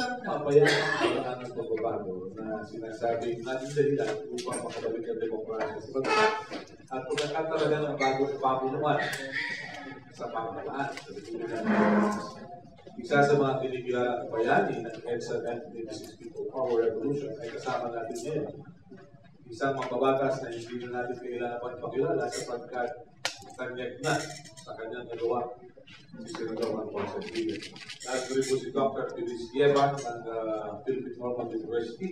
isang mabayang paraan ng pagbabago na sinasabing natin dahilan upang makabalik ang demokrasya sa bansa at pagkakatalaga ng bagong pamunuan sa pamahalaan sa Pilipinas. Isa sa mga kinikilalang bayani ng Edsa 1986 People Power Revolution ay kasama natin ngayon. Isang mababatas na hindi na natin kailangan pakilala sapagkat tanyag na sa kanyang nagawa si Teodoro ng Ponce. Nagpili po si Dr. Feliece Yeban ng Philippine University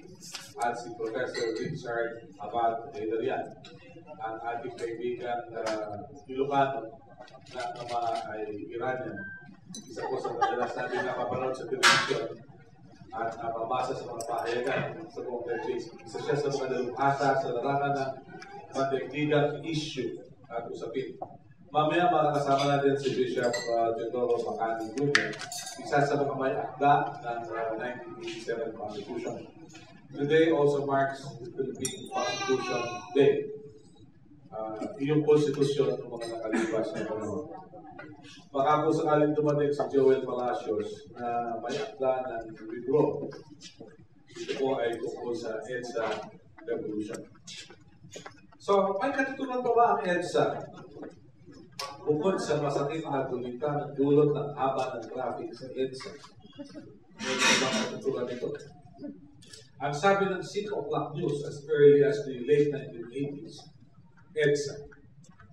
at si Professor Richard Heydarian, ang ating kaibigan Ilocano na ama ay Iranian. Isa po sa madalas natin napapanood sa television at napabasa sa mga pahayagan sa buong country. Isa siya sa mga dalubhasa sa larangan ng pandaigdigang issue at usapin. Mamaya makakasama natin si Bishop Teodoro Bacani Jr., isa sa mga may akda ng 1987 Constitution. Today also marks the Philippine Constitution Day. Yung konstitusyon ng mga nakalipas na panahon. Baka po sakaling dumating si Joel Palacios na may akda ng libro. Ito po ay tungkol sa Edsa Revolution. So, may katutunan pa ba ang Edsa? Bukod sa masakit na dulita ng dulot ng haba ng traffic sa Edsa, may ibang katutunan nito. Ang sabi ng 6 o'clock news as early as the late 1980s, Edsa,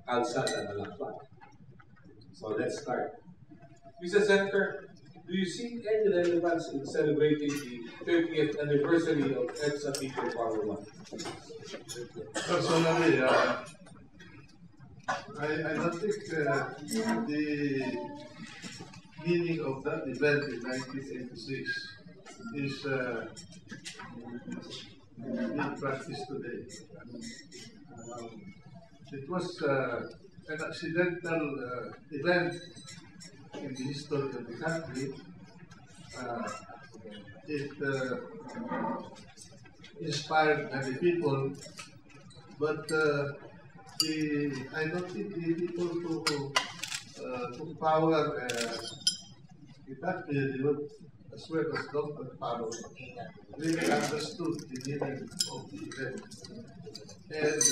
kalsada na lakbat. So let's start. Mr. Senator, do you see any relevance in celebrating the 30th anniversary of Edsa People Power 1? Personally, I don't think the meaning of that event in 1986 is being practiced today. It was an accidental event in the history of the country. It inspired many people, but I don't think the people who took power in that period, as well as Dr. Paro, really understood the meaning of the event and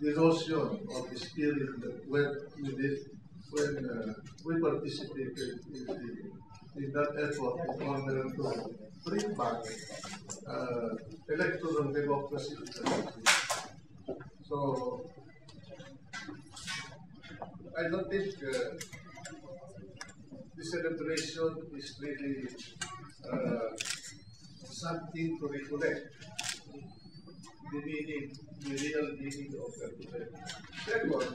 the notion of the spirit that went with it when we participated in that effort in order to bring back electoral democracy in the country. So, I don't think the celebration is really something to recollect the real meaning of that event. Second,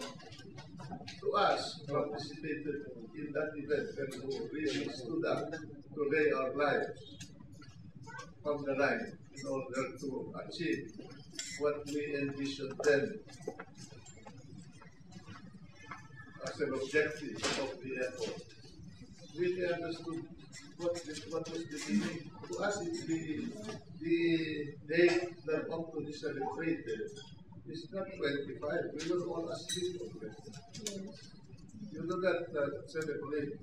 to us, who participated in that event and who really stood up to lay our lives on the line in order to achieve what we envisioned then as an objective of the effort. Really understood what was the meaning. To us, the date that ought to be celebrated is not 25. We were all asleep already. You do that celebrate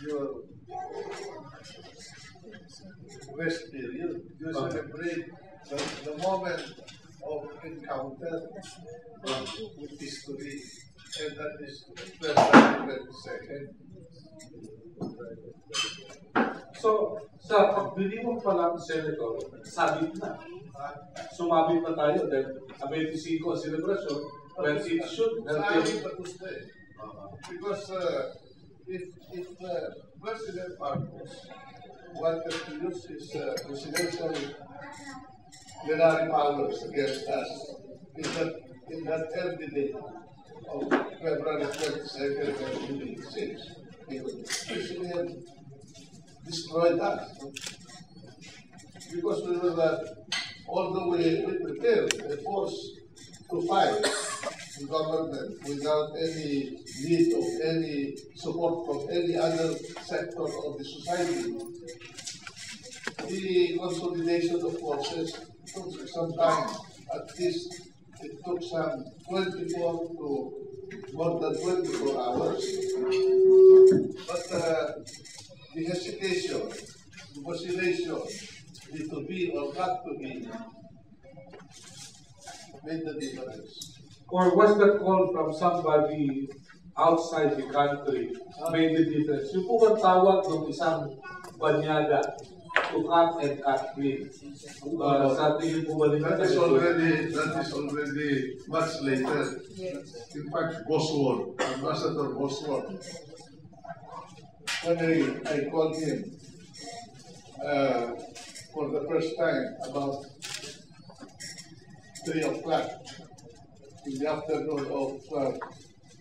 your rest period. You celebrate the moment of encounter with history, and that is February 22nd. So, sa pagbili mo pa lang, Senator, sabit na. Sumabit na tayo dahil ang 25 ang celebration, when it should have been. Because if President Marcos wanted to use his presidential plenary powers against us in that early day of February 22nd, 1986, he would easily have destroyed us. Because we were, although we prepared a force to fight the government without any need of any support from any other sector of the society, the consolidation of forces took some time. At least it took some 24 to more than 24 hours. But the hesitation vacillation, to be or not to be, made the difference. Or was that call from somebody outside the country made the difference? Yung po bang tawag ng isang banyaga to cut and cut clean? Sa tingin po ba nila? That is already much later. In fact, Bosworth, Ambassador Bosworth, when I called him for the first time about 3 o'clock in the afternoon of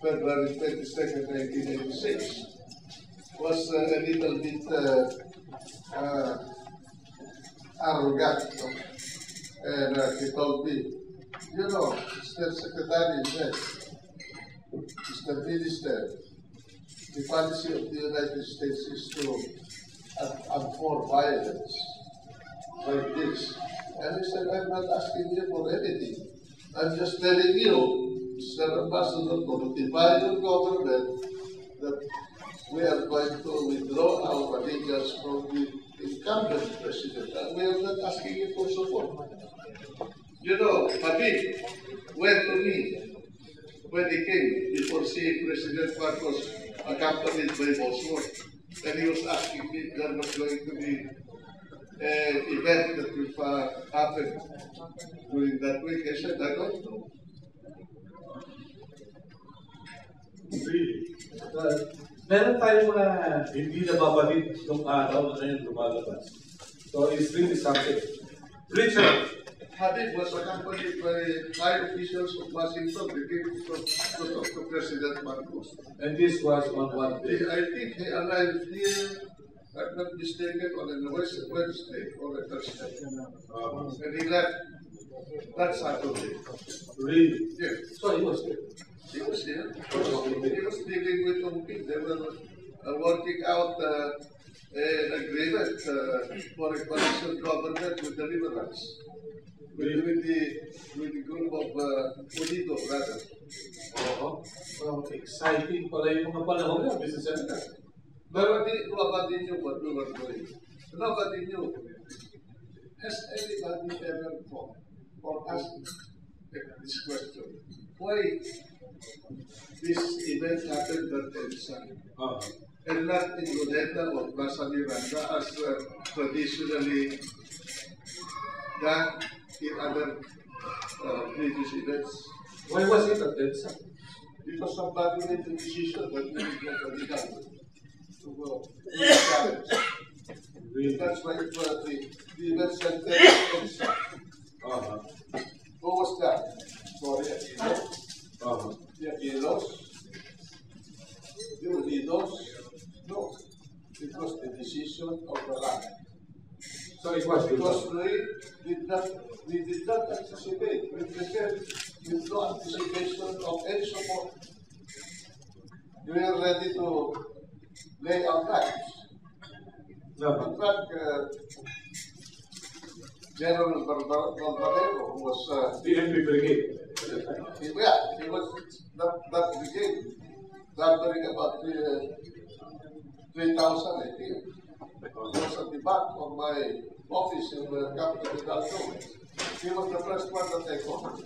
February 22nd, 1986, was a little bit arrogant. No? And he told me, you know, Mr. Secretary said, Mr. Minister, the policy of the United States is to abhor violence like this. And he said, I'm not asking you for anything. I'm just telling you, Mr. Ambassador, to notify your government that we are going to withdraw our allegiance from the incumbent president. And we are not asking you for support. You know, Habib went to me when he came before seeing President Marcos accompanied by Bosworth. And he was asking me if there was going to be an event that will happen during that week. I said, I don't know. Really? Meron tayong mga hindi nababalit nung araw na yun lumalabas. So it's really something. Richard, Habib was accompanied by high officials of Washington. They came to talk to President Marcos. and this was on what day? I think he arrived here, if I'm not mistaken, on a Wednesday or a Thursday. And he left that Saturday. Really? Yes. So he was there. He was here. He was dealing with Ponce. They were working out an agreement for a coalition government with the liberals. With the group of Unido, rather. Oo. So exciting pala yung mga panahon yan, Mr. Senator. Nobody knew what we were doing. Nobody knew. Has anybody ever thought or asked this question? Why this event happened at Edsa? And not in Luneta or Plaza Miranda as traditionally done in other previous events? Why was it at Edsa? Because somebody made the decision that we would not be done to challenge. Really? That's why it was the event center at Edsa. Who was that? Sorry, Aquilos? The Aquilos? The Unidos? No. It was the decision of the land. So it was Because we did not anticipate. We prepared with no anticipation of any support. We were ready to lay our lives. In fact, General Barbadero, who was the MP Brigade. he was that brigade, numbering about 3,000, I think. He was at the back of my office in the capital Hidalgo. He was the first one that I called.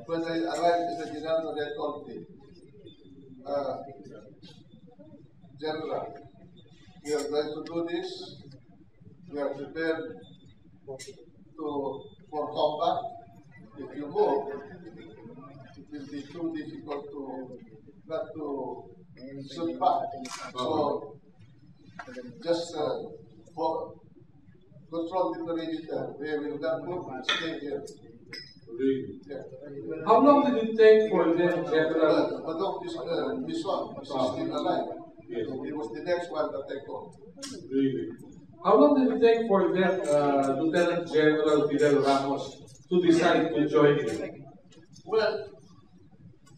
When I arrived in the Hidalgo, they told me, General, we are going to do this. We are prepared for combat. If you move, it will be too difficult not to shoot back. So just control the perimeter. We will not move and stay here. Really? Yeah. How long did it take for them, General? But this one is still alive. Yes. He was the next one that I called. Really? How long did it take for them, Lieutenant General Fidel Ramos, to decide to join you? Well,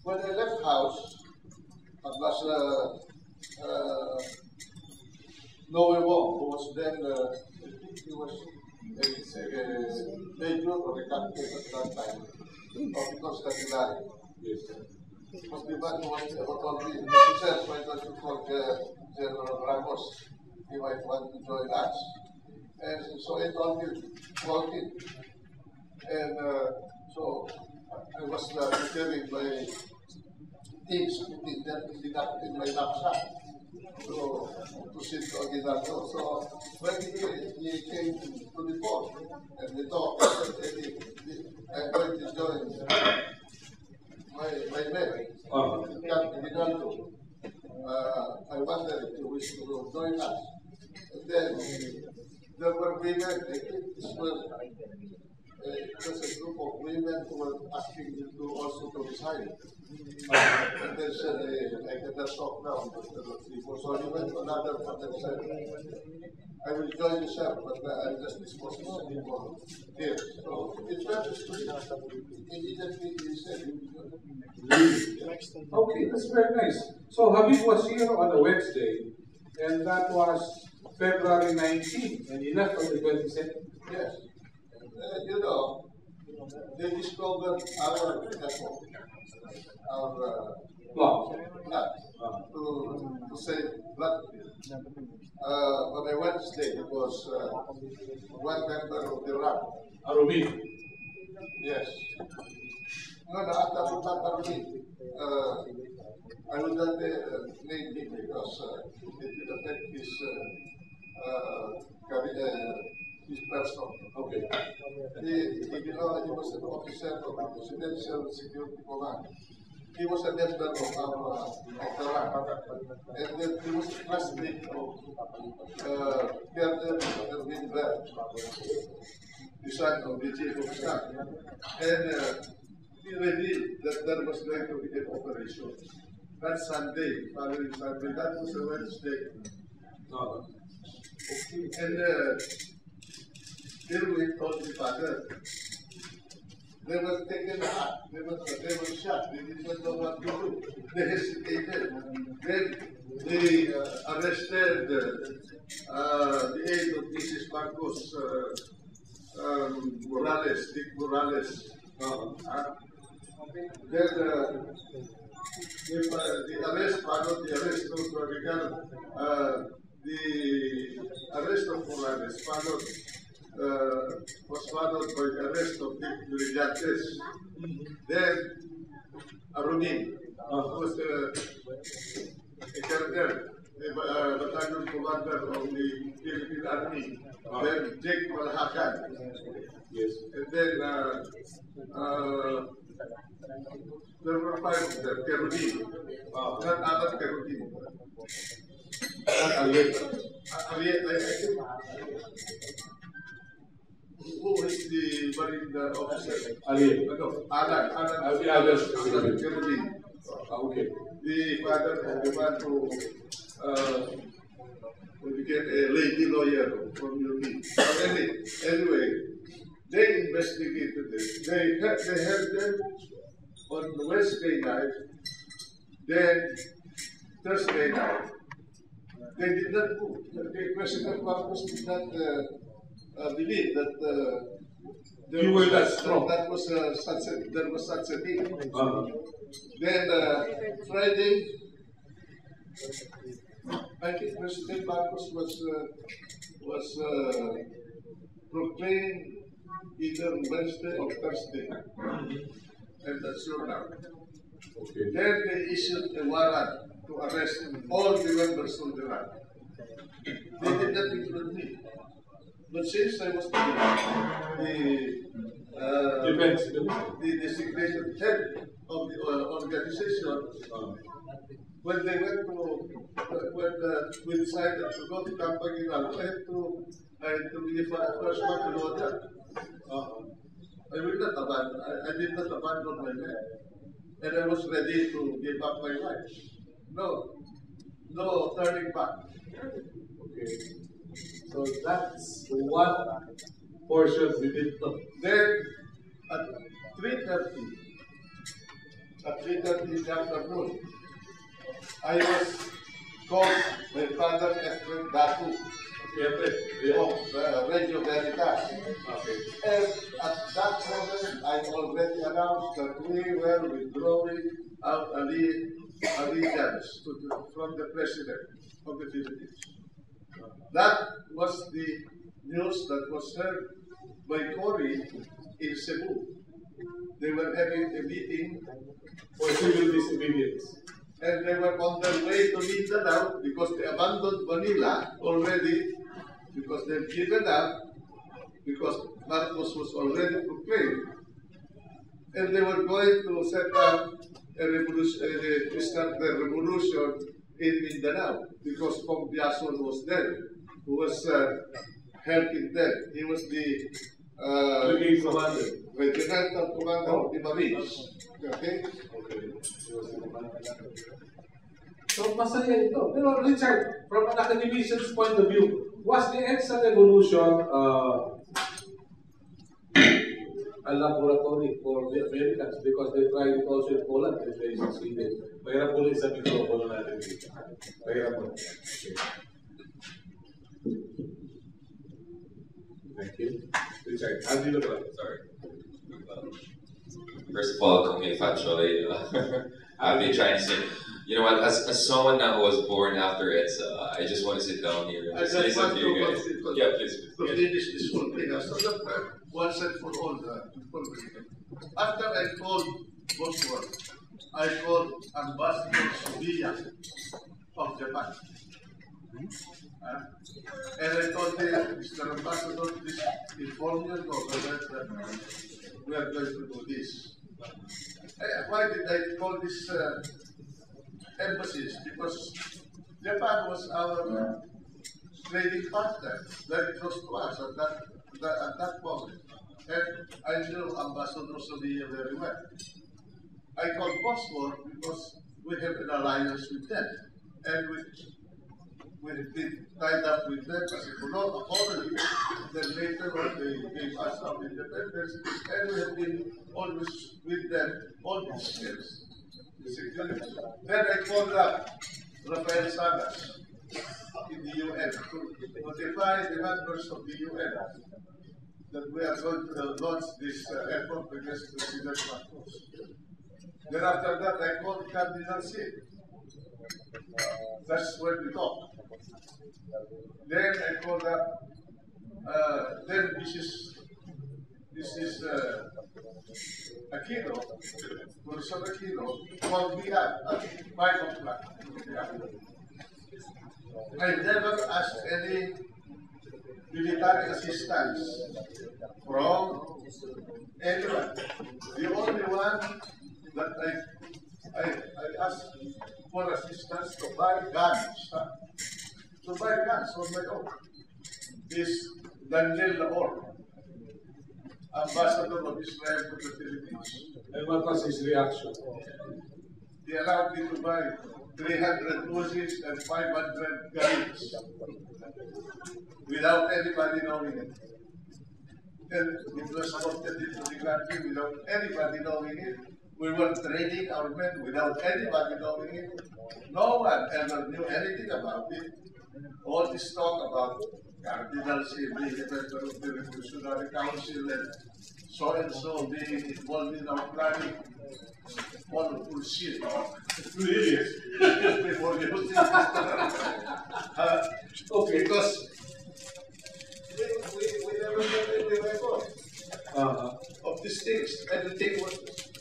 when I left house, it was Noe Wong, who was then, I think he was a major or a captain at that time of the Constabulary. Yes. It was the man who told me, sir, why don't you call General Ramos? he might want to join us. And so I told him, call him. And so I was preparing my things, putting them in my knapsack to send to Aguinaldo. So when he came to the port and we talked, I said, I'm going to join my men, Captain Aguinaldo. I wonder if you wish to join us. And then there were women, I think this was a group of women who were asking you to also to resign. And then said, I cannot talk now. So he went to another one and said, I will join you, sir, but I'll just dispose of some people here. So it's not just immediately he said, okay, that's very nice. So Habib was here on a Wednesday, and that was February 19, and he left on the 22nd. Yes. You know, they discovered our Plot. blood to save blood. On a Wednesday, it was one member of the RAB. Arumi. Yes. No, not Arumi. I will not name him because it will affect his person. Okay. He was an officer of the Presidential Security Command. He was a member of our and then he was a classmate of Colonel Enrile, the son of the chief of staff. And he revealed that there was going to be an operation. That Sunday, following Sunday, that was a Wednesday. And here we told the father, they were taken out, they were shot, they did not know what to do. They hesitated. Then they arrested the aide of Mrs. Marcos Morales, Dick Morales. Then the arrest followed the arrest of the arrest of Morales was followed by the arrest of Dick Brillantes. Then Arumi, who was a colonel, a battalion commander of the Philippine Army. Then Jake Malhakan. Yes. And then there were 5 of them, Kerudin. Not other Kerudin. Who is the marine officer? Alan Kerudin. Okay. The father of the man who became a lady lawyer from UP. Anyway, they investigated this. They held them on Wednesday night, then Thursday night. They did not move. The President Marcos did not believe that there was such a thing. Then Friday, I think President Marcos was proclaimed either Wednesday or Thursday, and that's sure now. Okay. Then they issued a warrant to arrest all the members of the RAN. They did not include me. But since I was the designated head of the organization, when they went to, we decided to go to Campaginal, I had to be the first one to go there. I will not abandon, I did not abandon my men. And I was ready to give up my life. No turning back. Okay. So that's the one portion we did not. Then at 3:30 in the afternoon, I was called by Father Efren Datu of Radio Veritas. Okay. And at that moment, I already announced that we were withdrawing our allegiance from the President of the Philippines. That was the news that was heard by Cory in Cebu. They were having a meeting for civil disobedience. And they were on their way to Mindanao because they abandoned Manila already, because they've given up, because Marcos was already proclaimed. And they were going to set up a revolution, to start the revolution in Mindanao, because Pong Biason was there, who was helping them. He was the regimental commander of the Marines. Okay? So, masaya ito. Pero Richard, from an academician's point of view, was the Edsa revolution a laboratory for the Americans because they tried it also in Poland and they succeeded? Mahirap po rin sa mikropono natin dito. Mahirap po. Okay. Thank you. Richard, how do you look at it? Sorry. First of all, congratulations. I've been trying to say, you know what, as someone that was born after Edsa, I just want to sit down here and just listen to you guys. Yeah, please. To finish this whole thing, so that once and for all, after I called Bosworth, I called Ambassador Subiya of Japan. And I told him, Mr. Ambassador, please inform your government that we are going to do this. Why did I call this embassies? Because Japan was our trading partner, very close to us at that moment. And I knew Ambassador Subiya very well. I called Bosworth because we have an alliance with them. And we've been tied up with them as a colony. Then later on they gave us our independence, and we have been always with them all these years. Then I called up Rafael Sagas in the UN to notify the members of the UN that we are going to launch this effort against President Marcos. Then after that I called Cardinal Sin. That's when we talked. Then I called up, then Mrs. Aquino, Professor Aquino, called me up at 5 o'clock. I never asked any military assistance from anyone. The only one that I asked for assistance to buy guns. To buy guns on my own is Daniel Lahore, Ambassador of Israel to the Philippines. And what was his reaction? He allowed me to buy 300 Uzis and 500 guns without anybody knowing it. And it was ported into the country without anybody knowing it. We were training our men without anybody knowing it. No one ever knew anything about it. All this talk about cardinals being a member of the Revolutionary Council and so being involved in our planning, all bullshit. Really? Before you see okay, because we never had any record of these things. Everything was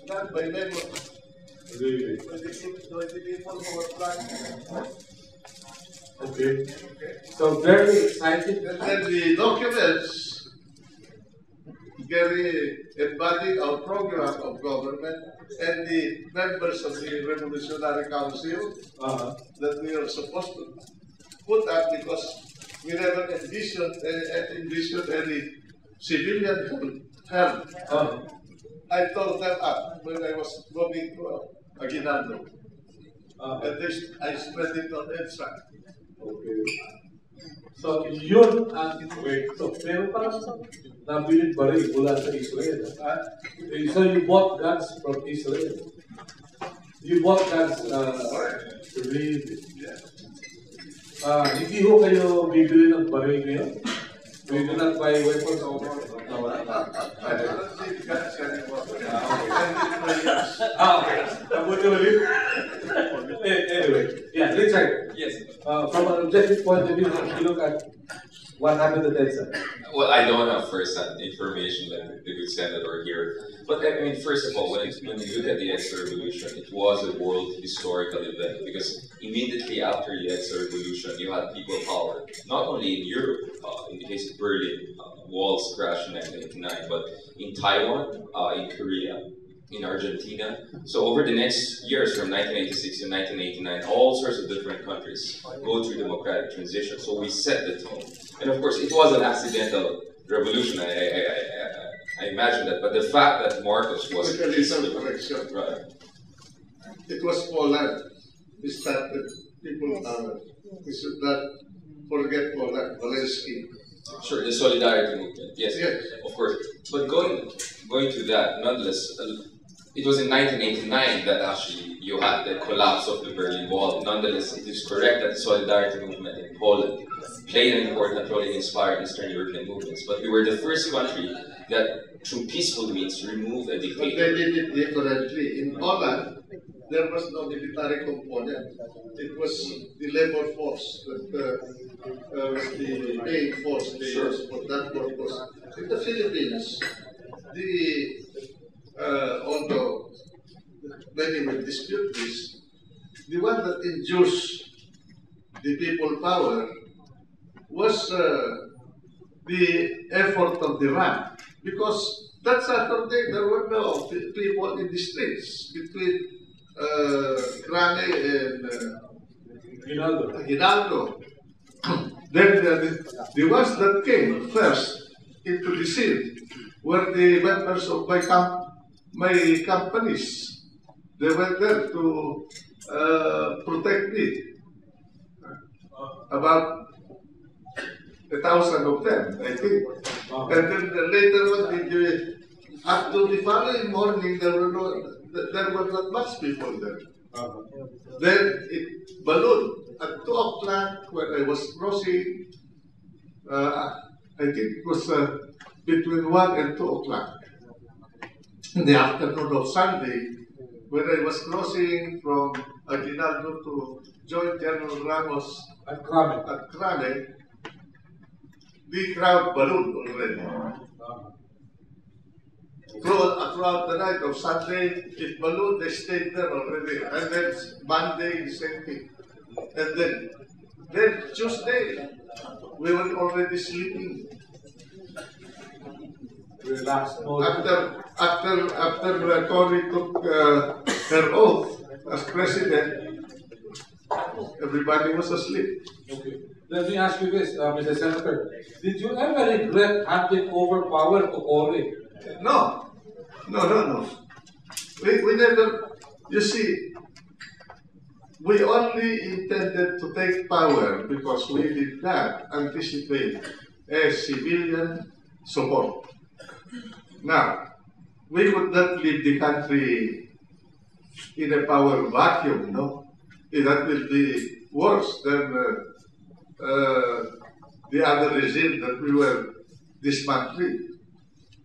done by memory. Really? By the people who were planning. Okay. So very excited. And then the documents very embodied our program of government and the members of the Revolutionary Council that we are supposed to put up because we never envisioned any civilian help. I told them up when I was going to Aguinaldo. And I spread it on Edsa. Okay. So, yun ang wait. So, meron parang nabilit baril mula sa Israel. So, you bought guns from Israel. You bought guns really. Hindi ho kayo bibili ng baril ngayon? We do not buy weapons or I don't think guns anymore. Okay. Anyway, yeah, Richard. Yes. From an objective point of view, if you look at what happened at Edsa. Well, I don't have first-hand information like the good senator here. But I mean, first of all, when you look at the Edsa Revolution, it was a world historical event because immediately after the Edsa Revolution, you had people power, not only in Europe, in the case of Berlin, walls crashed in 1989, but in Taiwan, in Korea, in Argentina. So over the next years, from 1986 to 1989, all sorts of different countries go through democratic transition. So we set the tone. And of course, it was an accidental revolution. I imagine that. But the fact that Marcos was correction. Right. It was Poland who started people power. We should not forget Poland, Walensky. Sure, the solidarity movement. Yes, Yes. of course. But going to that, nonetheless, it was in 1989 that actually you had the collapse of the Berlin Wall. Nonetheless, it is correct that the solidarity movement in Poland played an important role in inspiring Eastern European movements. But we were the first country that, through peaceful means, removed a But dictator. they did it differently. In Poland, there was no military component. It was the labor force that was the main force they used for that purpose. In the Philippines, although many will dispute this, the one that induced the people power was the effort of the ramp. Because that Saturday there were no people in the streets between Grane and Hidalgo. Then the ones that came first into the scene were the members of my companies. They were there to protect me. About 1,000 of them, I think. And then later on, up to the following morning, there were not much people there. Then it ballooned at 2 o'clock when I was crossing. I think it was between 1 and 2 o'clock in the afternoon of Sunday, when I was crossing from Aguinaldo to join General Ramos At Kramen. at Crane. The crowd ballooned already. Throughout the night of Sunday, it ballooned, they stayed there already. And then Monday, the same thing. And then Tuesday, we were already sleeping. Relaxed mode. After Cory took her oath as president, everybody was asleep. Okay. Let me ask you this, Mr. Senator. Did you ever regret handing over power to Cory? No. We never, you see, we only intended to take power because we did not anticipate a civilian support. Now, we could not leave the country in a power vacuum, no? That will be worse than the other regime that we were dismantling.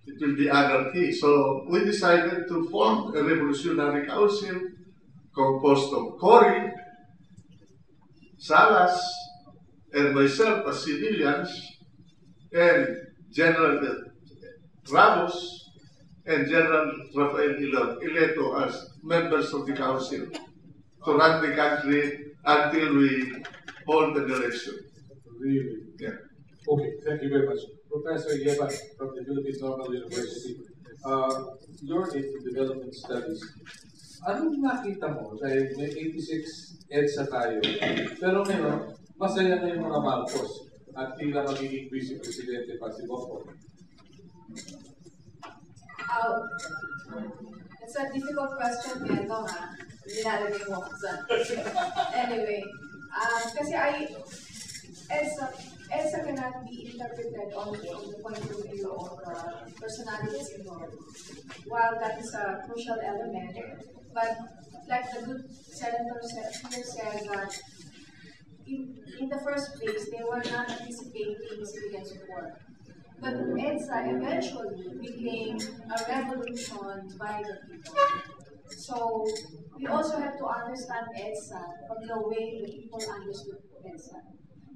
It will be anarchy. So we decided to form a revolutionary council composed of Cory, Salas, and myself as civilians, and General Ramos and General Rafael Ileto as members of the council to run the country until we hold an election. Really? Yeah. Okay, thank you very much. Professor Yeban from the Philippine Normal University. You're into development studies. Anong nakita mo? Dahil may 86 EDSA tayo. Pero ngayon, masaya na yung mga Marcos at tila magiging vice presidente pa si Bongbong. It's a difficult question, Neto, ha? Nilalagay mo ako sa... Anyway, kasi EDSA cannot be interpreted only from the point of view of personalities involved. While that is a crucial element, but like the good senator here says that in the first place, they were not anticipating civilian support. But EDSA eventually became a revolution by the people. So we also have to understand EDSA from the way the people understood EDSA.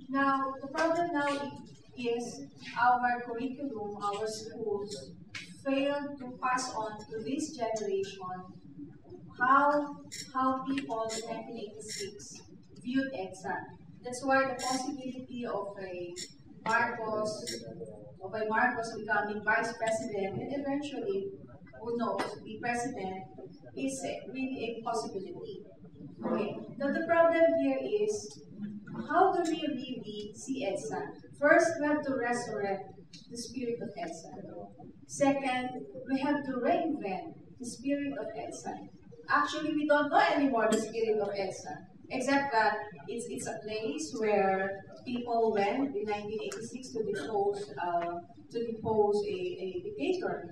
Now, the problem now is our curriculum, our schools, failed to pass on to this generation how people in 1986 viewed Edsa. That's why the possibility of a Marcos becoming vice president and eventually, who knows, be president is really a possibility. Okay. Now the problem here is, how do we really see Edsa? First, we have to resurrect the spirit of Edsa. Second, we have to reinvent the spirit of Edsa. Actually, we don't know anymore the spirit of Edsa, except that it's a place where people went in 1986 to depose a dictator.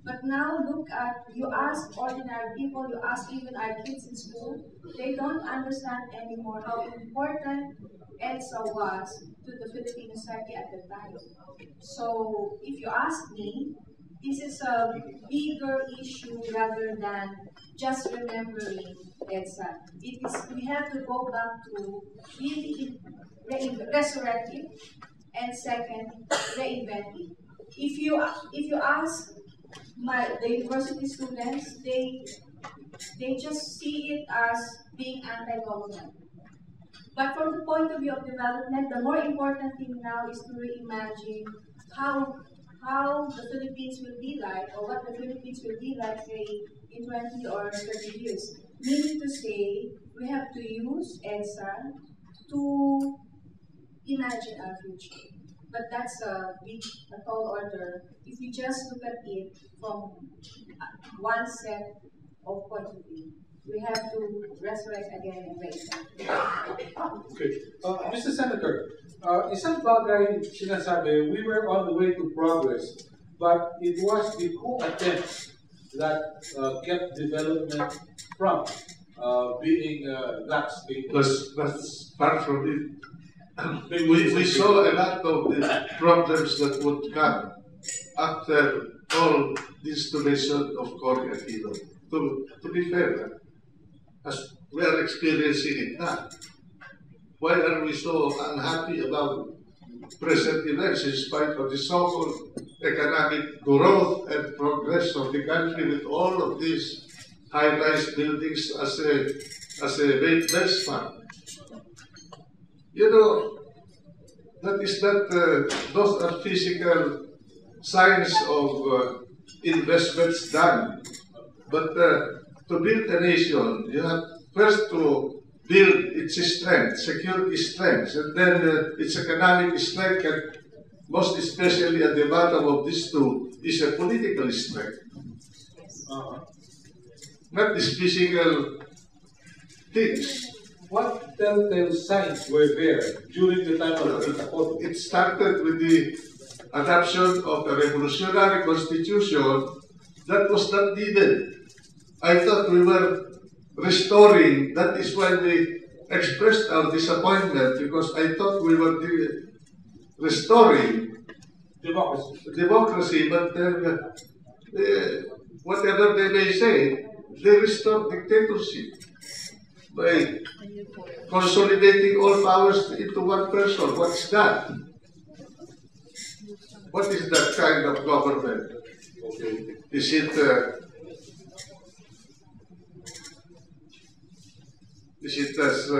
But now look at, you ask ordinary people, you ask even our kids in school, they don't understand anymore how important Edsa was to the Philippine society at the time. So if you ask me, this is a bigger issue rather than just remembering Edsa. We have to go back to really resurrecting, and second, reinventing. If you ask the university students, they just see it as being anti-government. But from the point of view of development, the more important thing now is to reimagine how the Philippines will be like, or what the Philippines will be like, say, in 20 or 30 years. Meaning to say, we have to use Edsa to imagine our future. But that's a tall order if we just look at it from one set of point of view. We have to resurrect again and raise them. Okay. Mr. Senator, isang bagay sinasabi, we were on the way to progress, but it was the coup attempt that kept development from being lax. That's far from it. We saw a lot of the problems that would come after all the installation of Cory Aquino. To be fair, as we are experiencing it now, why are we so unhappy about present events in spite of the so-called economic growth and progress of the country with all of these high-rise buildings as a benchmark? You know, that is not, those are physical signs of investments done. But to build a nation, you have first to build its strength, secure its strength, and then its economic strength, and most especially at the bottom of these two is a political strength. Not these physical things. What telltale signs were there during the time of Tapatan? It started with the adoption of a revolutionary constitution that was not needed. I thought we were restoring, that is why we expressed our disappointment, because I thought we were restoring democracy, but whatever they may say, they restored dictatorship by consolidating all powers into one person. What's that? What is that kind of government? Is it as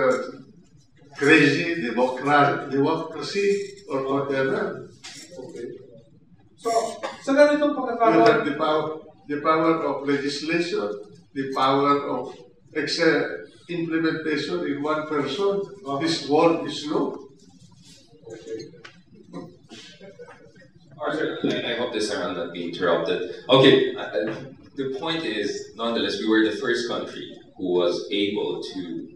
crazy democracy or whatever? Okay. So, sa ganitong You pagkakaroon, have the power of legislation, the power of implementation in one person. This world is law. okay. Arthur, I hope this time I'm not being interrupted. Okay, the point is, nonetheless, we were the first country who was able to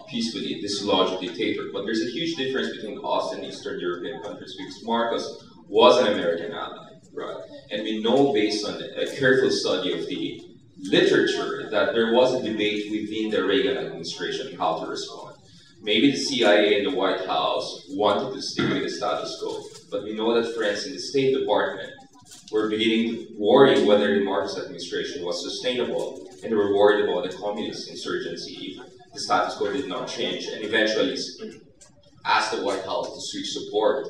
peacefully dislodge a dictator. But there's a huge difference between us and Eastern European countries, because Marcos was an American ally, right? And we know, based on a careful study of the literature, that there was a debate within the Reagan administration how to respond. Maybe the CIA and the White House wanted to stick with the status quo, but we know that friends in the State Department were beginning to worry whether the Marcos administration was sustainable, and they were worried about the communist insurgency if the status quo did not change. And eventually, asked the White House to switch support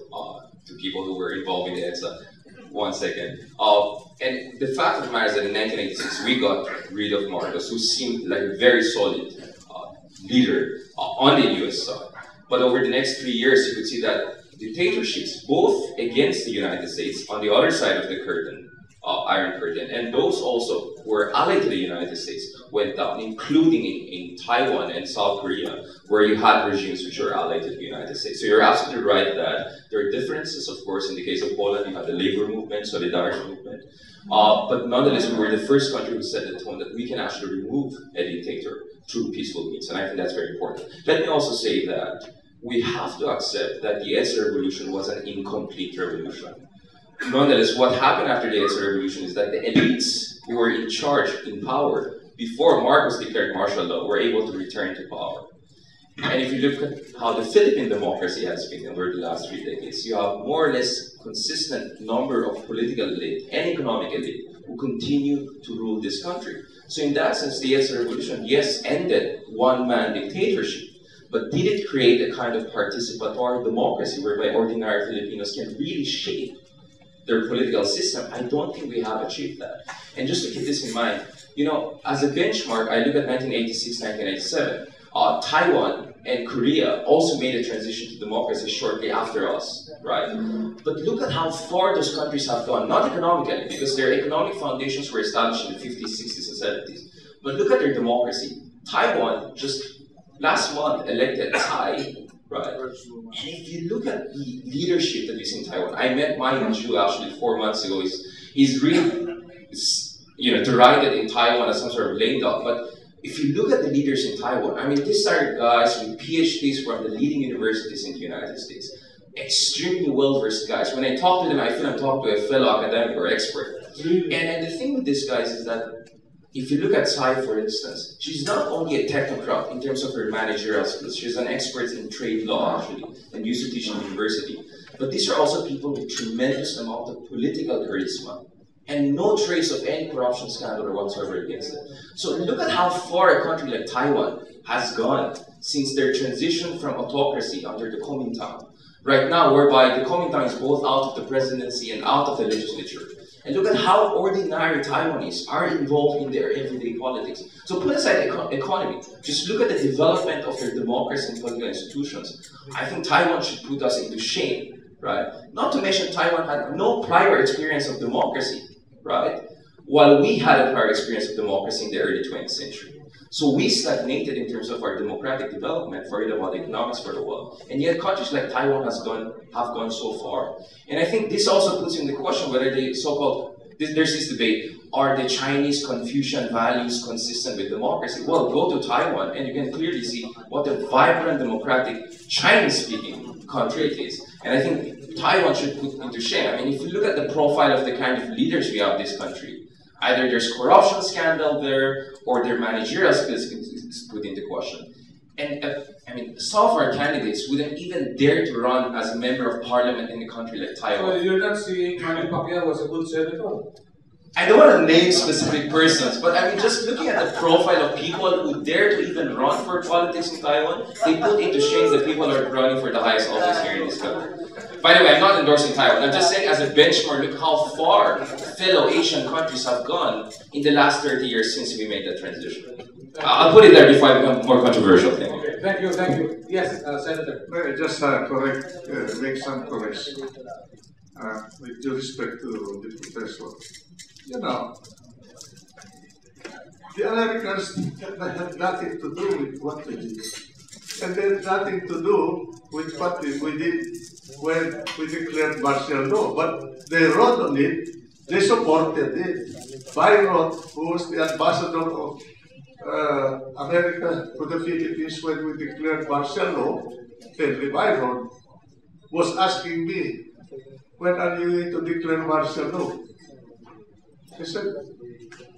to people who were involved in the Edsa. One second. And the fact of the matter is that in 1986 we got rid of Marcos, who seemed like a very solid leader on the US side. But over the next 3 years, you could see that dictatorships, both against the United States, on the other side of the curtain, Iron Curtain, and those also who were allied to the United States went down, including in Taiwan and South Korea, where you had regimes which were allied to the United States. So you're absolutely right that there are differences, of course. In the case of Poland, you had the labor movement, Solidarność movement, but nonetheless, we were the first country who set the tone that we can actually remove a dictator through peaceful means, and I think that's very important. Let me also say that we have to accept that the Edsa revolution was an incomplete revolution. Nonetheless, what happened after the Edsa revolution is that the elites who were in charge, in power, before Marcos declared martial law, were able to return to power. And if you look at how the Philippine democracy has been over the last 3 decades, you have more or less consistent number of political elite and economic elite who continue to rule this country. So in that sense, the Edsa revolution, yes, ended one-man dictatorship, but did it create a kind of participatory democracy whereby ordinary Filipinos can really shape their political system? I don't think we have achieved that. And just to keep this in mind, you know, as a benchmark, I look at 1986, 1987. Taiwan and Korea also made a transition to democracy shortly after us, right? But look at how far those countries have gone, not economically, because their economic foundations were established in the 50s, 60s, and 70s. But look at their democracy. Taiwan just last month elected Tsai, right? And if you look at the leadership that is in Taiwan, I met Ma Ying-jeou actually 4 months ago. He's really, you know, derided in Taiwan as some sort of lame dog. But if you look at the leaders in Taiwan, I mean, these are guys with PhDs from the leading universities in the United States. Extremely well-versed guys. When I talk to them, I feel I'm talking to a fellow academic or expert. And the thing with these guys is that if you look at Tsai, for instance, she's not only a technocrat in terms of her managerial skills, she's an expert in trade law, actually, and used to teach in university. But these are also people with tremendous amount of political charisma and no trace of any corruption scandal or whatsoever against them. So look at how far a country like Taiwan has gone since their transition from autocracy under the Kuomintang. Right now, whereby the Kuomintang is both out of the presidency and out of the legislature. And look at how ordinary Taiwanese are involved in their everyday politics. So put aside the economy, just look at the development of their democracy and political institutions. I think Taiwan should put us into shame, right? Not to mention Taiwan had no prior experience of democracy, right? While we had a prior experience of democracy in the early 20th century. So we stagnated in terms of our democratic development, forget about economics for a while. And yet countries like Taiwan have gone so far. And I think this also puts in the question whether the so-called, there's this debate, are the Chinese Confucian values consistent with democracy? Well, go to Taiwan and you can clearly see what a vibrant, democratic, Chinese-speaking country it is. And I think Taiwan should put into shame. I mean, if you look at the profile of the kind of leaders we have in this country, either there's corruption scandal there, or their managerial skills is put into question. And I mean, some of our candidates wouldn't even dare to run as a member of parliament in a country like Taiwan. So you're not saying Manny Pacquiao was a good senator? I don't want to name specific persons, but I mean, just looking at the profile of people who dare to even run for politics in Taiwan, they put into shame the people who are running for the highest office here in this country. By the way, I'm not endorsing Taiwan. I'm just saying as a benchmark, look how far fellow Asian countries have gone in the last 30 years since we made that transition. I'll put it there before I become more controversial. Okay, thank you, thank you. Yes, Senator. May I just make some correction with due respect to the professor. You know, the Americans had nothing to do with what we did. And they had nothing to do with what we did when we declared martial law. But they wrote on it, they supported it. Byron, who was the ambassador of America to the Philippines when we declared martial law, Henry Byron, was asking me, when are you going to declare martial law? I said,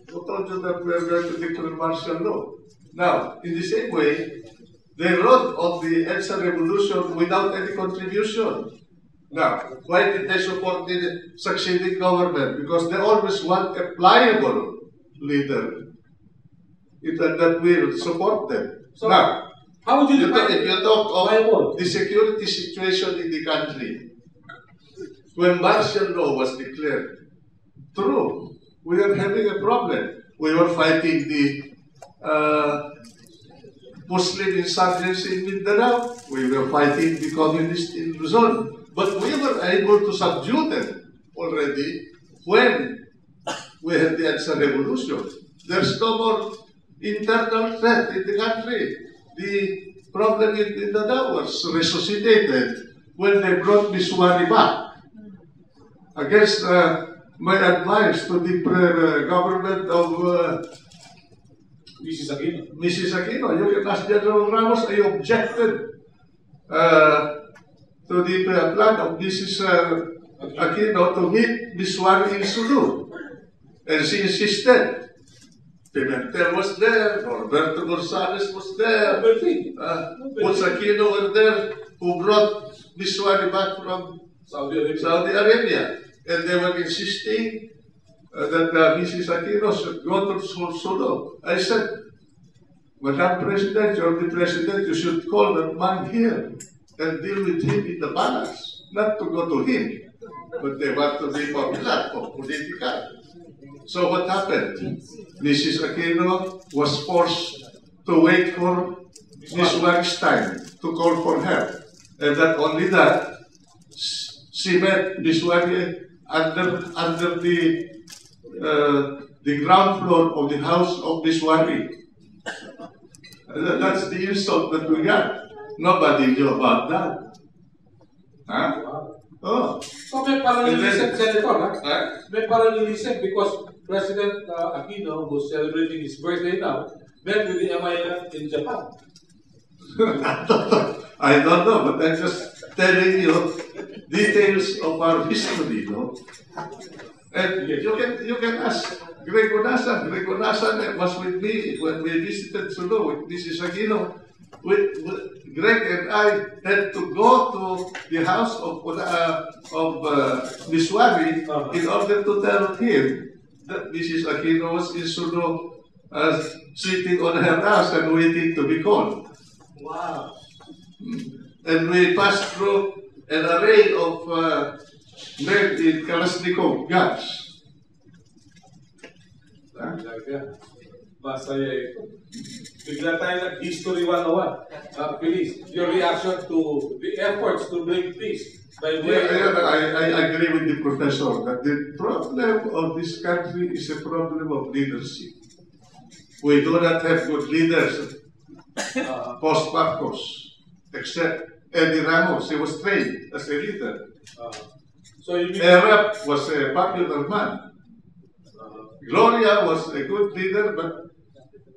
who told you that we are going to declare martial law? Now, in the same way, they wrote on the Edsa revolution without any contribution. Now, why did they support the succeeding government? Because they always want a pliable leader that will support them. So, now, How would you define If you talk viable? of the security situation in the country, when martial law was declared, true, we are having a problem. We were fighting the Muslim insurgency in Mindanao. We were fighting the communists in Luzon. But we were able to subdue them already when we had the Edsa revolution. There's no more internal threat in the country. The problem in Mindanao was resuscitated when they brought Miswari back. Against my advice to the government of Mrs. Aquino, you can ask General Ramos, I objected to the plan of Mrs. Aquino to meet Miswari in Sulu. And she insisted. Pimentel was there, Norberto Gonzalez was there, Ponce Aquino were there, who brought Miswari back from Saudi Arabia. And they were insisting that Mrs. Aquino should go to Sulu. I said, Madam President, you're the President, you should call that man here and deal with him in the palace, not to go to him. But they want to be popular or political. So what happened? Mrs. Aquino was forced to wait for Miswari's time to call for her. And not only that, she met Miswari under the ground floor of the house of Miswari. That's the insult that we got. Nobody knew about that. Huh? Oh. So may parallelism, Senator, huh? May parallelism because President Aquino, who's celebrating his birthday now, met with the MIF in Japan. I don't know, but I'm just telling you details of our history, no? And you can ask Greg Onasan. Greg Onasan was with me when we visited Sulu with Mrs. Aquino. Greg and I had to go to the house of Miswari in order to tell him that Mrs. Aquino was in Sulu sitting on her house and waiting to be called. Wow. And we passed through an array of men in Kalashnikov guns. Masaya ito. Bigla tayo nag-History 101. Felice, your reaction to the efforts to bring peace by way I agree with the professor that the problem of this country is a problem of leadership. We do not have good leaders post-Marcos, except Eddie Ramos. He was trained as a leader. So you mean Erap was a popular man. Gloria was a good leader, but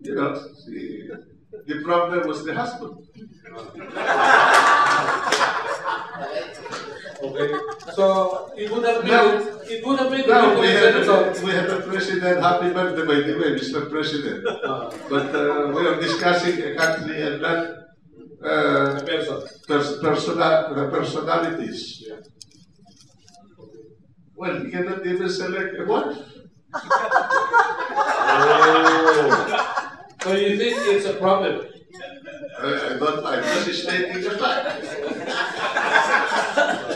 you know, the problem was the husband. Okay. So it would have been Now we have a president. Happy birthday, by the way, Mr. President. But we are discussing a country and not personalities. Yeah. Well, you cannot even select a wife. So you think it's a problem? I don't mind. Just stating the fact.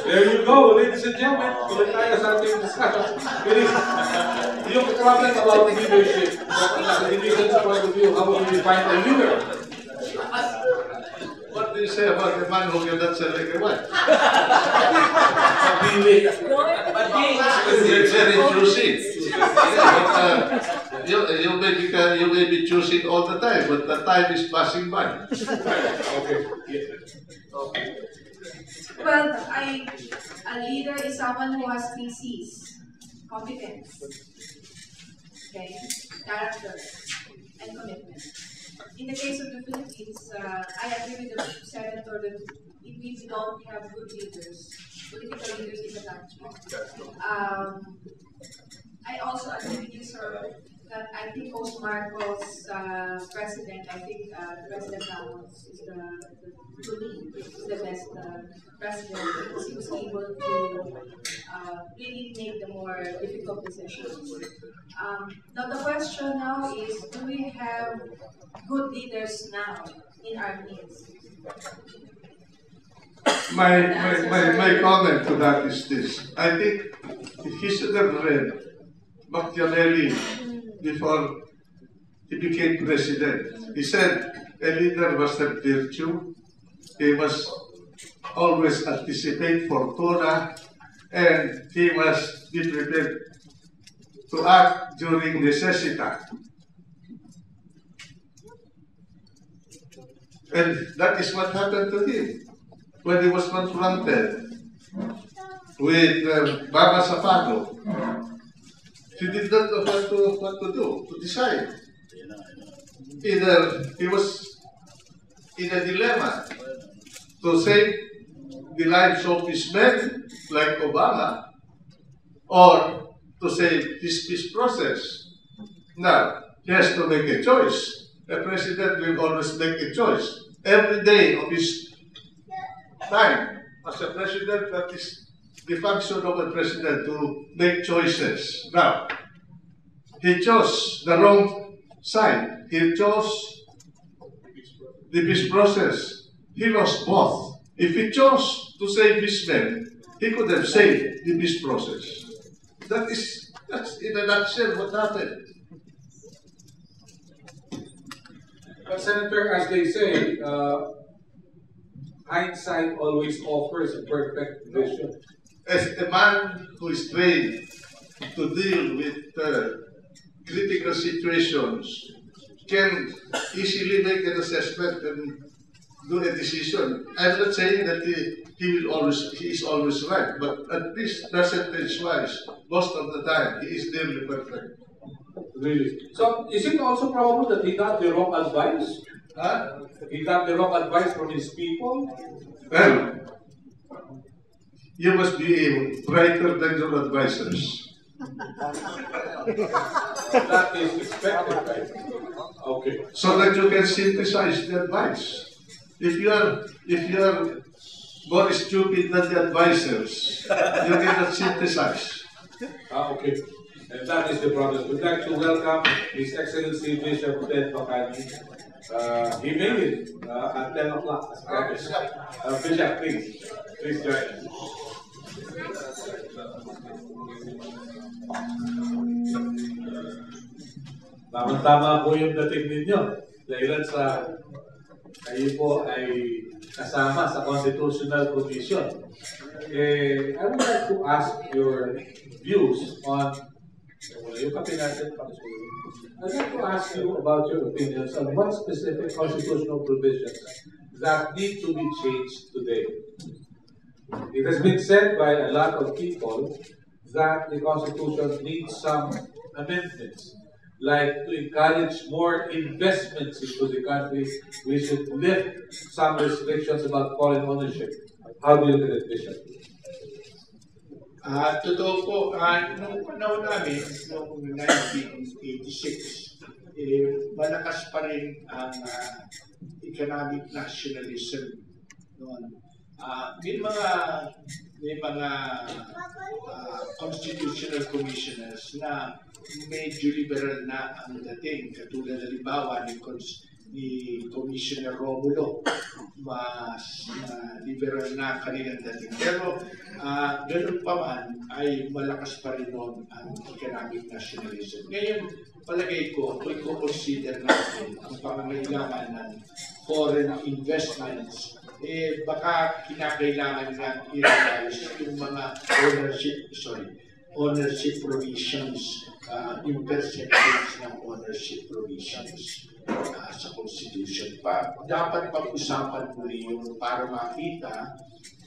There you go, ladies and gentlemen. Tuloy tayo sa ating discussion. Yung problem about leadership, sa division's point of view, how would you define a leader? What do you say about a man who cannot select a wife? Pili. It's very choosy. You may be choosing all the time, but the time is passing by. Okay. Well, a leader is someone who has 3 C's: competence, okay, character, and commitment. In the case of the Philippines, I agree with the Senator that if we don't have good leaders, political leaders in the country. I also agree with you, sir, that I think post Marcos president, I think President Ramos is to me is the best president because he was able to really make the more difficult decisions. Now the question now is, do we have good leaders now in our midst? My comment to that is this. I think he should have read Machiavelli before he became president. He said a leader must have virtue, he must always anticipate fortuna, and he must be prepared to act during necessita. And that is what happened to him when he was confronted with Baba Sapado. He did not know what to do, to decide. Either he was in a dilemma to save the lives of his men, like Obama, or to save his peace process. Now, he has to make a choice. A president will always make a choice. Every day of his time as a president, that is the function of a president, to make choices. Now, he chose the wrong side. He chose the peace process. He lost both. If he chose to save his men, he could have saved the peace process. That's in a nutshell what happened. But Senator, as they say, hindsight always offers a perfect vision. As a man who is trained to deal with critical situations, can easily make an assessment and do a decision. I'm not saying that he is always right, but at least percentage-wise, most of the time, he is nearly perfect. Really? So, is it also probable that he got the wrong advice? Huh? He got the wrong advice from his people? Well, you must be brighter than your advisors. That is expected, right? Okay. So that you can synthesize the advice. If you are more stupid than the advisors, you cannot synthesize. Okay. And that is the problem. We'd like to welcome His Excellency Bishop Ted Bacani. He made it at 10 o'clock as promised. Bishop, please join us. Tama-tama po yung dating ninyo. Dahil sa kayo po ay kasama sa Constitutional Commission. I would like to ask your views on I'd like to ask you about your opinions on what specific constitutional provisions that need to be changed today. It has been said by a lot of people that the Constitution needs some amendments, like to encourage more investments into the country. We should lift some restrictions about foreign ownership. How do you look at it, Bishop? Totoo po, nung panahon namin, noong 1986, malakas pa rin ang economic nationalism noon. May mga constitutional commissioners na medyo liberal na ang dating, katulad halimbawa ni Commissioner Romulo, mas liberal na kanilang dating. Pero ganun pa man ay malakas pa rin noon ang economic nationalism. Ngayon, palagay ko, kung i-consider natin ang pangangailangan ng foreign investments, baka kinakailangan na i-realize yung mga ownership provisions, yung perceptions ng ownership provisions sa Constitution pa. Dapat pag-usapan muli yung para makita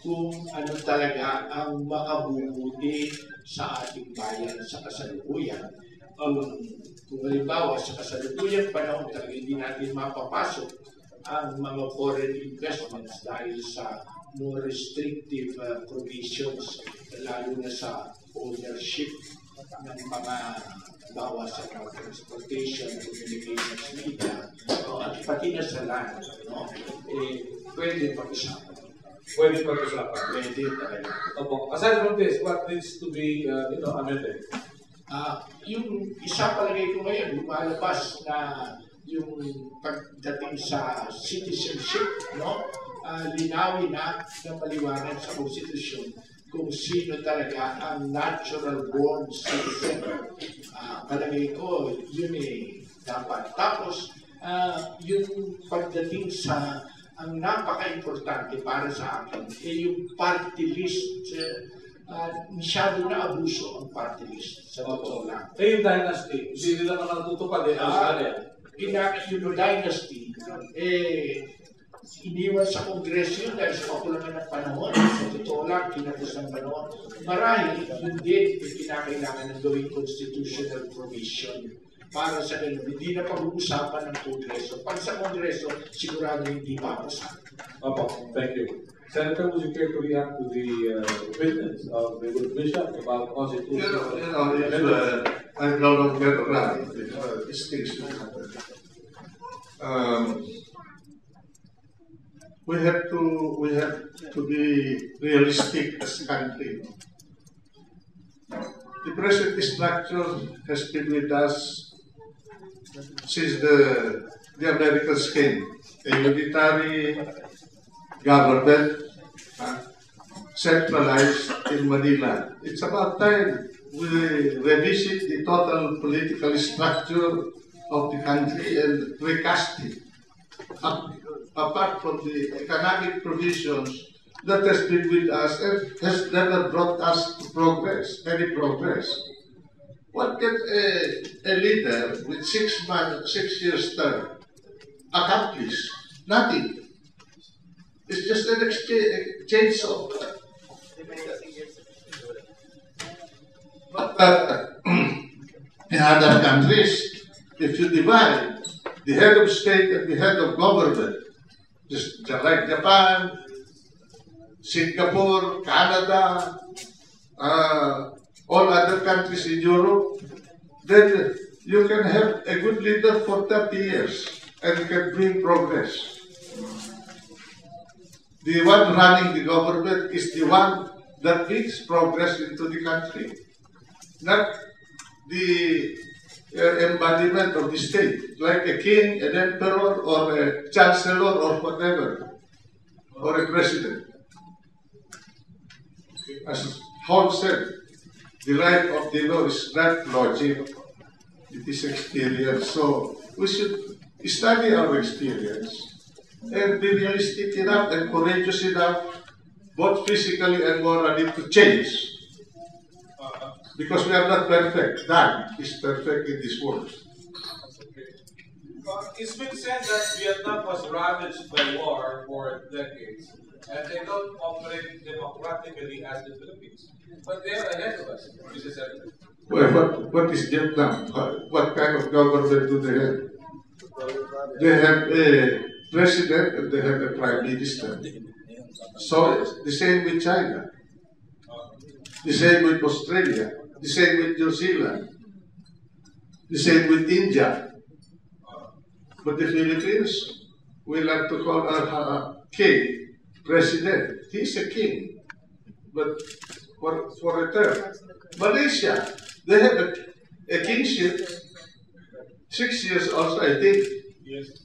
kung ano talaga ang makabubuti sa ating bayan sa kasalukuyan. Kung halimbawa sa kasalukuyang panahon talaga hindi natin mapapasok ang mga foreign investments dahil sa more restrictive provisions, lalo na sa ownership mga bawas sa transportation, communications, media, at pati na sa land, no? Pwede pag-usapan. Pwede pag-usapan. Pwede talaga. Opo. Aside from this, what needs to be, amended? Yung isa palagay ko ngayon, lumalabas na yung pagdating sa citizenship, no? Linawin na maliwanag sa konstitusyon kung sino talaga ang natural born citizen. Palagay ko, yun dapat. Tapos, yung pagdating sa ang napaka-importante para sa akin yung party list. Masyado na abuso ang party list sa totoo lang. Yung dynasty, hindi nila naman natutupad Yung dynasty, iniwan sa Kongreso yun dahil sa kakulangan ng panahon. Sa totoo lang, kinagos ng panahon. Marahil, hindi kinakailangan ng gawing constitutional provision para sa ganun. Hindi na pag-uusapan ng Kongreso. Pag sa Kongreso, sigurado hindi papasa. Opo, thank you. Senator, would you care to react to the opinions of the good bishop about constitutional? I'm no longer around. These things will happen. We have to be realistic as a country. The present structure has been with us since the Americans came. A unitary government centralized in Manila. It's about time we revisit the total political structure of the country and recast it. Apart from the economic provisions that has been with us and has never brought us to progress, any progress. What can a leader with 6 years term accomplish? Nothing. It's just an exchange of. But in other countries, if you divide the head of state and the head of government, just like Japan, Singapore, Canada, all other countries in Europe, then you can have a good leader for 30 years and you can bring progress. The one running the government is the one that brings progress into the country, not the embodiment of the state, like a king, an emperor, or a chancellor, or whatever, or a president. As Juan said, the life of the law is not logic, it is experience. So we should study our experience and be realistic enough and courageous enough, both physically and morally, to change. Because we are not perfect. None is perfect in this world. It's been said that Vietnam was ravaged by war for decades, and they don't operate democratically as the Philippines. But they are ahead of us, Mrs. Evans. Well, what is Vietnam? What kind of government do they have? They have a president and they have a prime minister. So the same with China, the same with Australia, the same with New Zealand, the same with India. But the Philippines, we like to call our king president. He's a king, but for a term. Malaysia, they have a kingship, 6 years also, I think,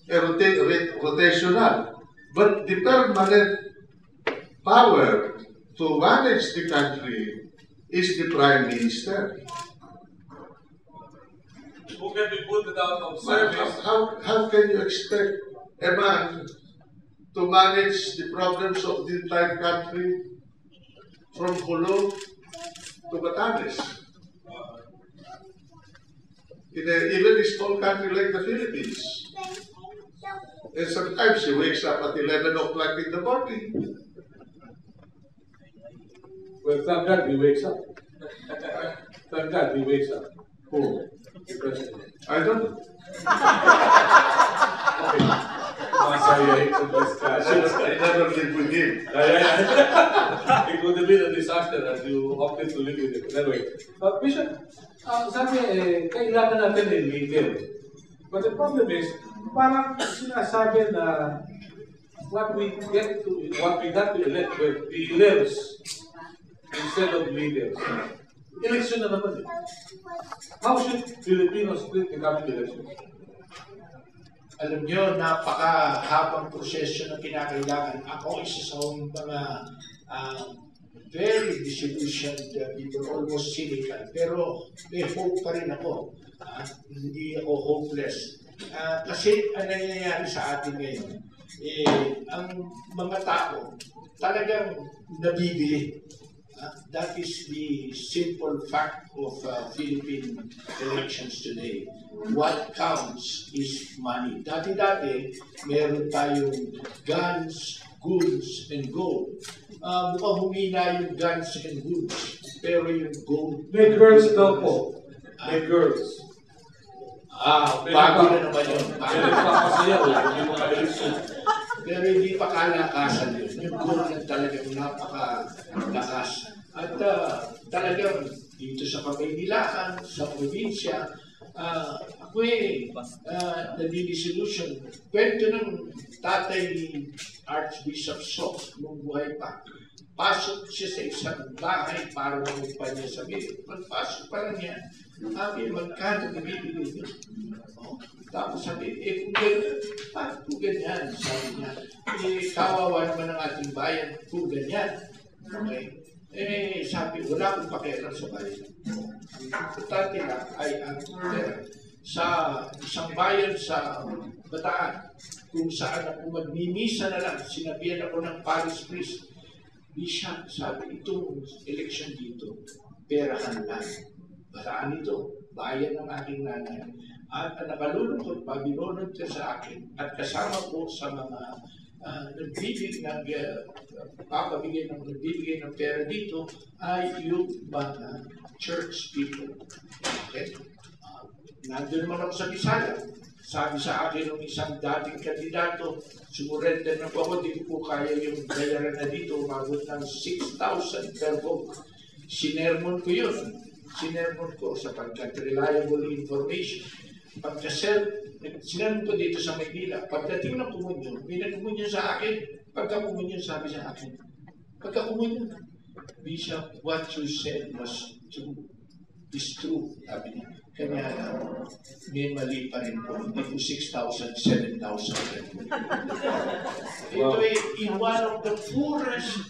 rotational. But the permanent power to manage the country is the Prime Minister. Who can be put out of service? How can you expect a man to manage the problems of the entire country from Jolo to Batanes? In even a small country like the Philippines. And sometimes he wakes up at 11 o'clock in the morning. Well, thank God he wakes up. Thank God he wakes up. Who? The president. I don't know. Masaya ito discussion. I never lived with him. It would have been a disaster as you opted to live with it. Anyway, Bishop, sabi kailangan natin ng leader. But the problem is, parang sinasabi na what we got to elect with the leaders instead of leaders. Election na naman eh. How should Filipinos split the coming election? Alam nyo, napakahabang proseso na kinakailangan. Ako, isa sa mga very disillusioned people, almost cynical. Pero may hope pa rin ako. Hindi ako hopeless. Kasi ang nangyayari sa atin ngayon, ang mga tao talagang nabibili. That is the simple fact of Philippine elections today. What counts is money. Dati-dati, meron tayong guns, goods, and gold. Mukhang humina yung guns and goods, pero yung gold... May girls daw po. May girls. Bago na naman yun. Pero Pero hindi pa kalakasan yun. Yung gold na talagang napakalakas. At talagang dito sa Pamililakan, sa probinsya, ako nadidisillusion. Kwento ng tatay ni Archbishop Sok nung buhay pa. Pasok siya sa isang bahay para magpa niya sabi. Pagpasok pa lang niya, magkano nabibili niyo? Tapos sabi, kung ganyan, sabi niya, kawawa naman ang ating bayan, kung ganyan. Okay? Sabi, wala akong pakialam sa bayan. Importante lang ay ang pera. Sa isang bayan sa Bataan, kung saan ako magmimisa na lang, sinabihan ako ng parish priest, Bishop, sabi, itong election dito, perahan lang. Bataan ito, bayan ng aking nanay. At nakalulungkot pa, binunod ka sa akin at kasama ko sa mga nagbibigay ng pera dito ay yung mga church people. Okay? Nandun naman ako sa Bisaya. Sabi sa akin ng isang dating kandidato, sumurrender na po ako, di po kaya yung bayaran na dito, umabot ng 6,000 per vote. Sinermon ko yun. Sinermon ko sapagkat reliable information. Sinermon ko dito sa Maynila. Pagdating ng kumunyon, may nagkumunyon sa akin. Pagka kumunyon, sabi sa akin, pagka kumunyon, Bishop, what you said was true. Is true, sabi niya. Kanya may mali pa rin po. Hindi po 6,000, 7,000. Ito ay in one of the poorest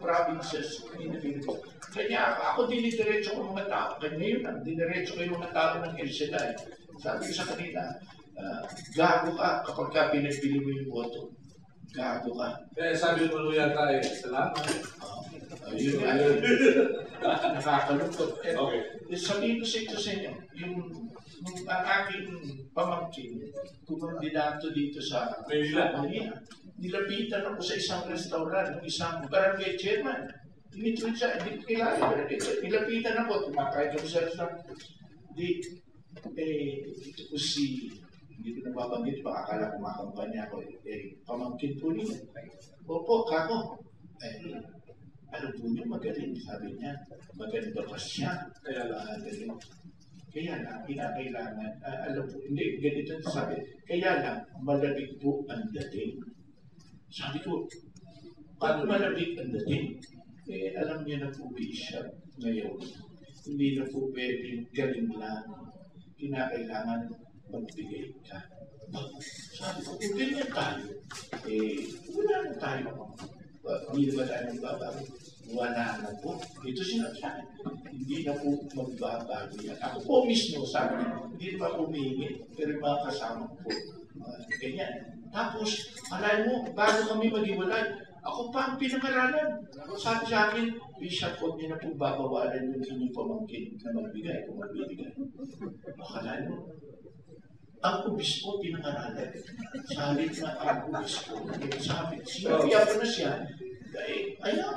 provinces in the Philippines. Kanya ako dinidiretso ko mga tao. Kanya yun lang, dinidiretso ko yung mga tao ng Edsa. Sabi ko sa kanila, gago ka kapag ka pinagpili mo yung boto. Gago ka. sabi mo yata salamat. Yun nga. Nakakalungkot. Okay. Sabihin ko sa inyo, yung aking pamangkin, kumandidato dito sa Manila, nilapitan ako sa isang restaurant, isang barangay chairman. Hindi ko kilala, nilapitan ako, kumakain ako sa restaurant. Ito ko hindi ko nababanggit, baka akala kumakampanya ako, pamangkin po niya. Opo, kako. Alam po niyo, magaling, sabi niya. Maganda pa siya. Kaya lang, kinakailangan, alam po, hindi, ganito sabi. Kaya lang, malamig po ang dating. Sabi ko, paano malamig ang dating? Alam niya na po, Bishop, ngayon, hindi na po pwedeng galing lang. Kinakailangan magbigay ka. Sabi ko, kung ganyan tayo, wala na tayo. Hindi ba tayo magbabago? Wala na po. Ito sinasabi. Hindi na po magbabago yan. Ako po mismo, sabi, hindi na po humihingi, pero yung mga kasama ko po, ganyan. Tapos, alay mo, bago kami maghiwalay, ako pa ang pinag-aralan. Sabi sa akin, Bishop, huwag niyo na po babawalan yung inyong pamangkin na magbigay kung magbibigay. Akala mo, ang obispo pinangaralan. Sa halip na ang obispo, sabi, sinabihan ko na siya, ayaw,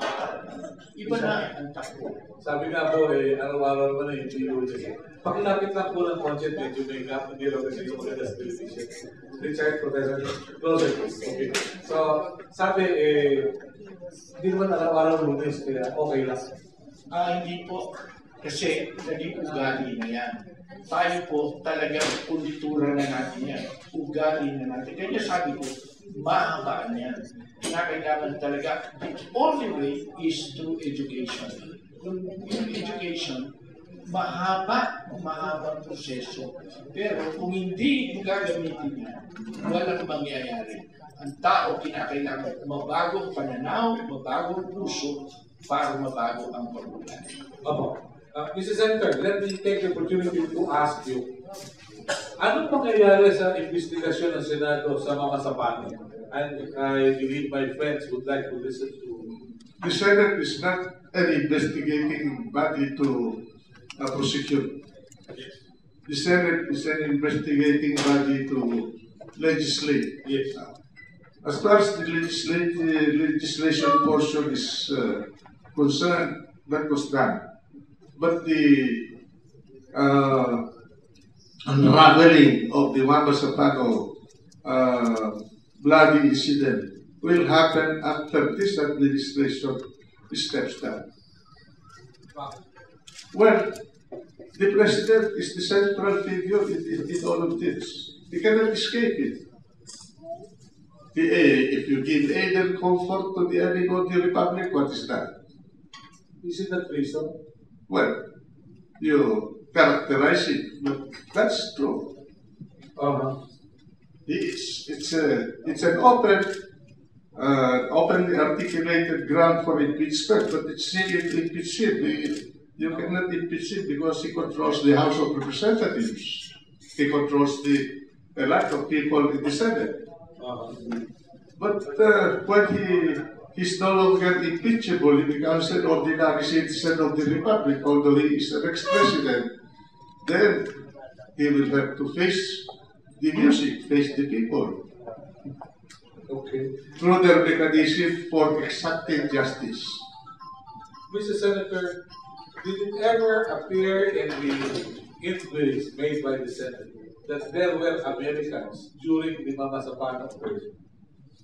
iba na ang takbo. Sabi nga po, araw-araw naman na hindi yun. Pakilapit lang po ng concept, medyo may gap, hindi lang kasi yung mga television. Richard, Professor, closer please. Okay. So, sabi, hindi naman araw-araw lunes, kaya okay lang. Hindi po. Kasi naging ugali na yan. Tayo po talagang kultura na natin yan. Ugali na natin. Kaya sabi ko, mahabaan yan. Kailangan talaga, the only way is through education. Yung education, mahabang proseso. Pero kung hindi mo gagamitin yan, walang mangyayari. Ang tao kinakailangan mabagong pananaw, mabagong puso, para mabago ang pagbulan. Opo. Mr. Senator, let me take the opportunity to ask you, anong mangyayari sa investigasyon ng Senado sa mga sapato? And I believe my friends would like to listen to. The Senate is not an investigating body to prosecute. The Senate is an investigating body to legislate. Yes. As far as the legislation portion is concerned, that was done. But the unraveling of the Wamba Zapano bloody incident will happen after this administration steps down. Well, the president is the central figure in all of this. He cannot escape it. If you give aid and comfort to the enemy of the republic, what is that? Is it not reason? Well, you characterize it, but that's true. It's an openly articulated ground for impeachment, but it's still impeach him. You cannot impeach him because he controls the House of Representatives. He controls the lot of people in the Senate. But when he's no longer impeachable, he becomes an ordinary citizen of the Republic, although he is an ex-president, then he will have to face the music, face the people. Okay. Through their mechanism for exacting justice. Mr. Senator, did it ever appear in the inquiries made by the Senate that there were Americans during the Mama Zapata operation?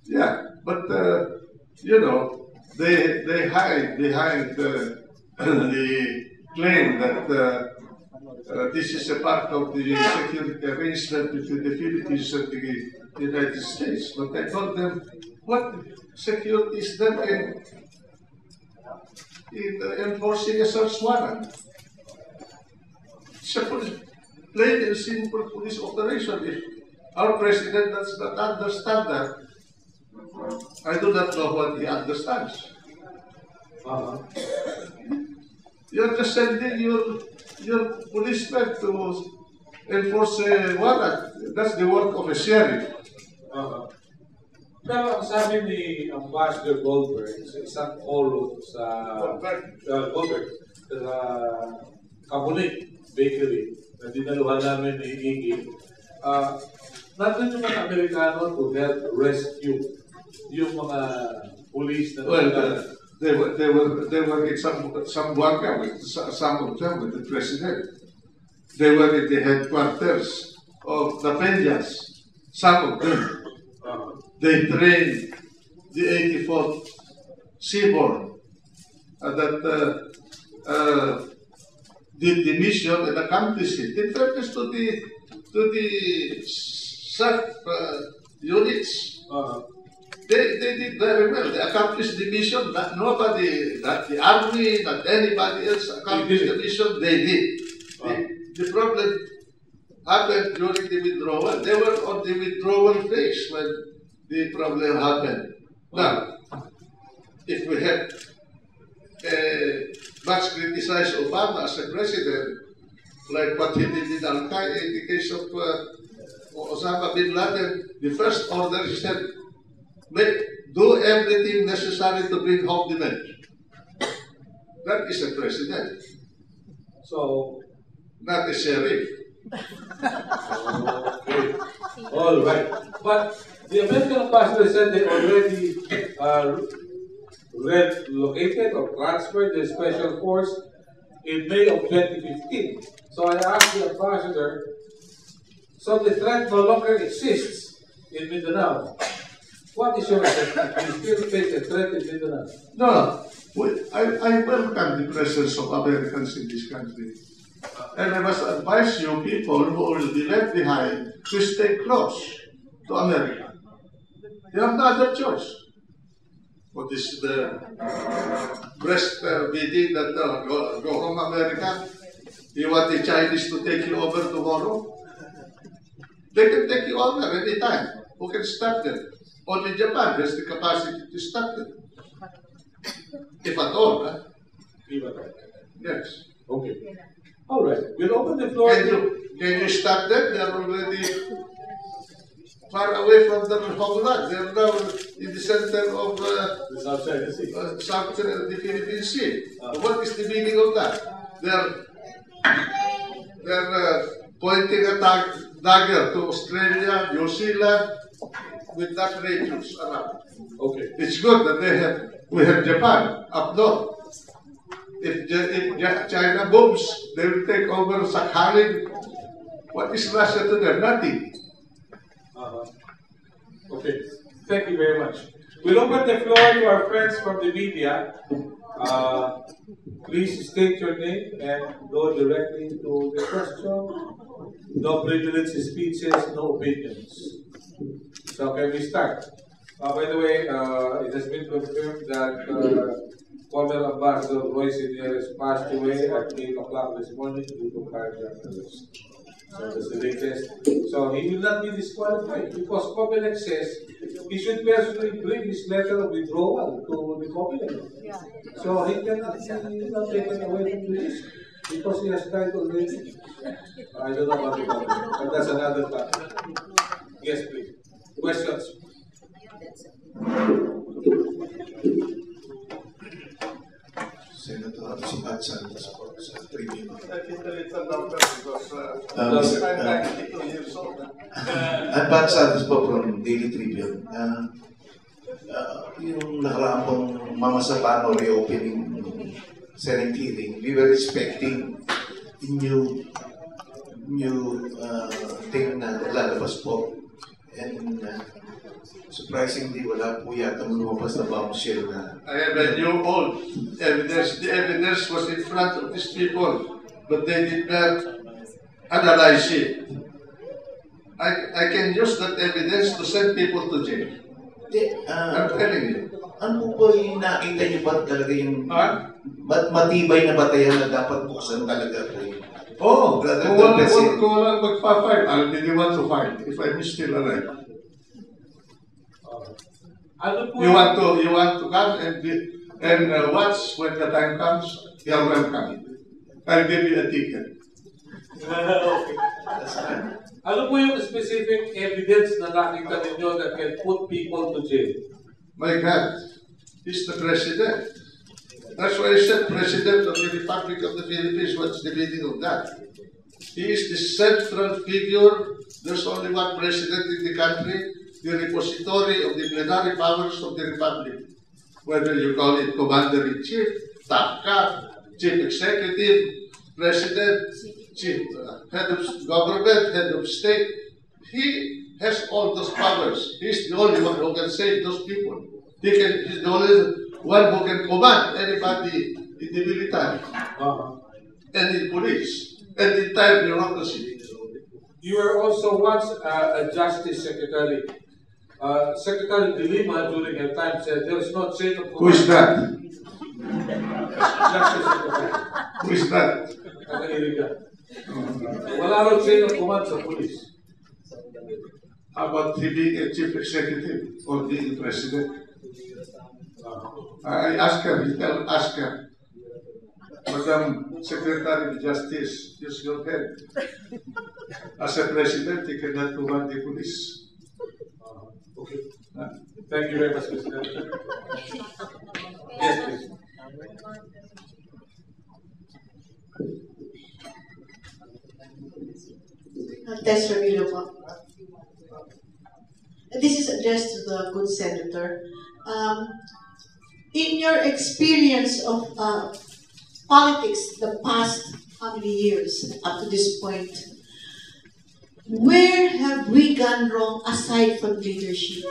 Yeah, but you know, they hide behind the claim that this is a part of the security arrangement between the Philippines and the United States. But I told them, what security is there in enforcing a search warrant? It's a plain and simple police operation. If our president does not understand that, I do not know what he understands. You're just sending your policemen to enforce a warrant. That's the work of a sheriff. Pero ang sabi ni Ambassador Goldberg sa isang forum sa Goldberg sa Kamuning Bakery na dinaluhan namin ni Iggy, nandun yung mga Amerikano to help rescue yung mga police na they were in some Blanca with some of them with the president. They were in the headquarters of the Peñas. Some of them. They trained the 84th Seaborn that did the mission and accomplished it. In fairness to the sub units. They did very well. They accomplished the mission. Nobody, not the army, not anybody else accomplished the mission. They did. The problem happened during the withdrawal. They were on the withdrawal phase when the problem happened. Now, if we had much criticized Obama as a president, like what he did in Al-Qaeda in the case of Osama bin Laden, the first order he said, do everything necessary to bring home the men. That is a president. So, not a sheriff. Okay. All right. But the American ambassador said they already relocated or transferred the special force in May of 2015. So I asked the ambassador, so the threat no longer exists in Mindanao. What is your assessment? Do you still face a threat in Mindanao? No. I welcome the presence of Americans in this country. And I must advise you people who will be left behind to stay close to America. You have no other choice. What is the breastfeeding that go home America? You want the Chinese to take you over tomorrow? They can take you over anytime. Who can stop them? Only Japan has the capacity to stop them. If at all, huh? If at all. Yes. Okay. All right. We'll open the floor. Can you stop them? They are already far away from their homeland. They are now in the center of the South China Sea. The Philippine Sea. What is the meaning of that? They're pointing a dagger to Australia, New Zealand, with that radius around. Okay. It's good that we have Japan up north. If China booms, they will take over Sakhalin. What is Russia to them? Nothing. Okay. Thank you very much. We'll open the floor to our friends from the media. Please state your name and go directly to the question. No privileged speeches, no opinions. So can we start? By the way, it has been confirmed that former Ambassador Royce has passed away at 8 o'clock this morning due to cardiac arrest. So that's the latest. So he will not be disqualified because COMELEC says he should personally bring his letter of withdrawal to the COMELEC. Yeah. So he cannot be taken away from this because he has died already. I don't know about the COMELEC, but that's another topic. Yes, please. Questions? Senator Edsa sa tribune. I think the little number because I'm 92 years old. Advance po from Daily Tribune. Yung nakaraang pong mamasapano reopening Senate hearing, we were expecting new thing na lalabas po. And surprisingly, wala po yata lumabas na bombshell na. I have a new old evidence. The evidence was in front of these people, but they did not analyze it. I can use that evidence to send people to jail. I'm telling you. Ano po yung nakita niyo ba talaga yung matibay na batayan na dapat buksan talaga po yun? Oh, kung walang magpa-fight, I'll be the one to fight if I'm still alive. You want to come and watch when the time comes. You're welcome. I'll give you a ticket. Okay. Ano po yung specific evidence na nakita ninyo that can put people to jail? My God, he's the president. That's why I said President of the Republic of the Philippines. What's the meaning of that? He is the central figure. There's only one president in the country, the repository of the plenary powers of the Republic. Whether you call it Commander-in-Chief, TAPCA, Chief Executive, President, Chief Head of Government, Head of State, he has all those powers. He's the only one who can save those people. He's the only one who can command anybody in the military and in police and the entire bureaucracy. You were also once a justice secretary. Secretary de Lima during her time said there is no chain of command. Who is that? Justice secretary. Who is that? Wala raw chain of command sa police. How about being a chief executive or being president? I ask her, ask her, Madam Secretary of Justice, use your head. As a president, he cannot command the police. Okay. Thank you very much, Mr. Senator. Yes, please. Test Ramiro po. This is addressed to the good senator. In your experience of politics the past how many years up to this point, where have we gone wrong aside from leadership?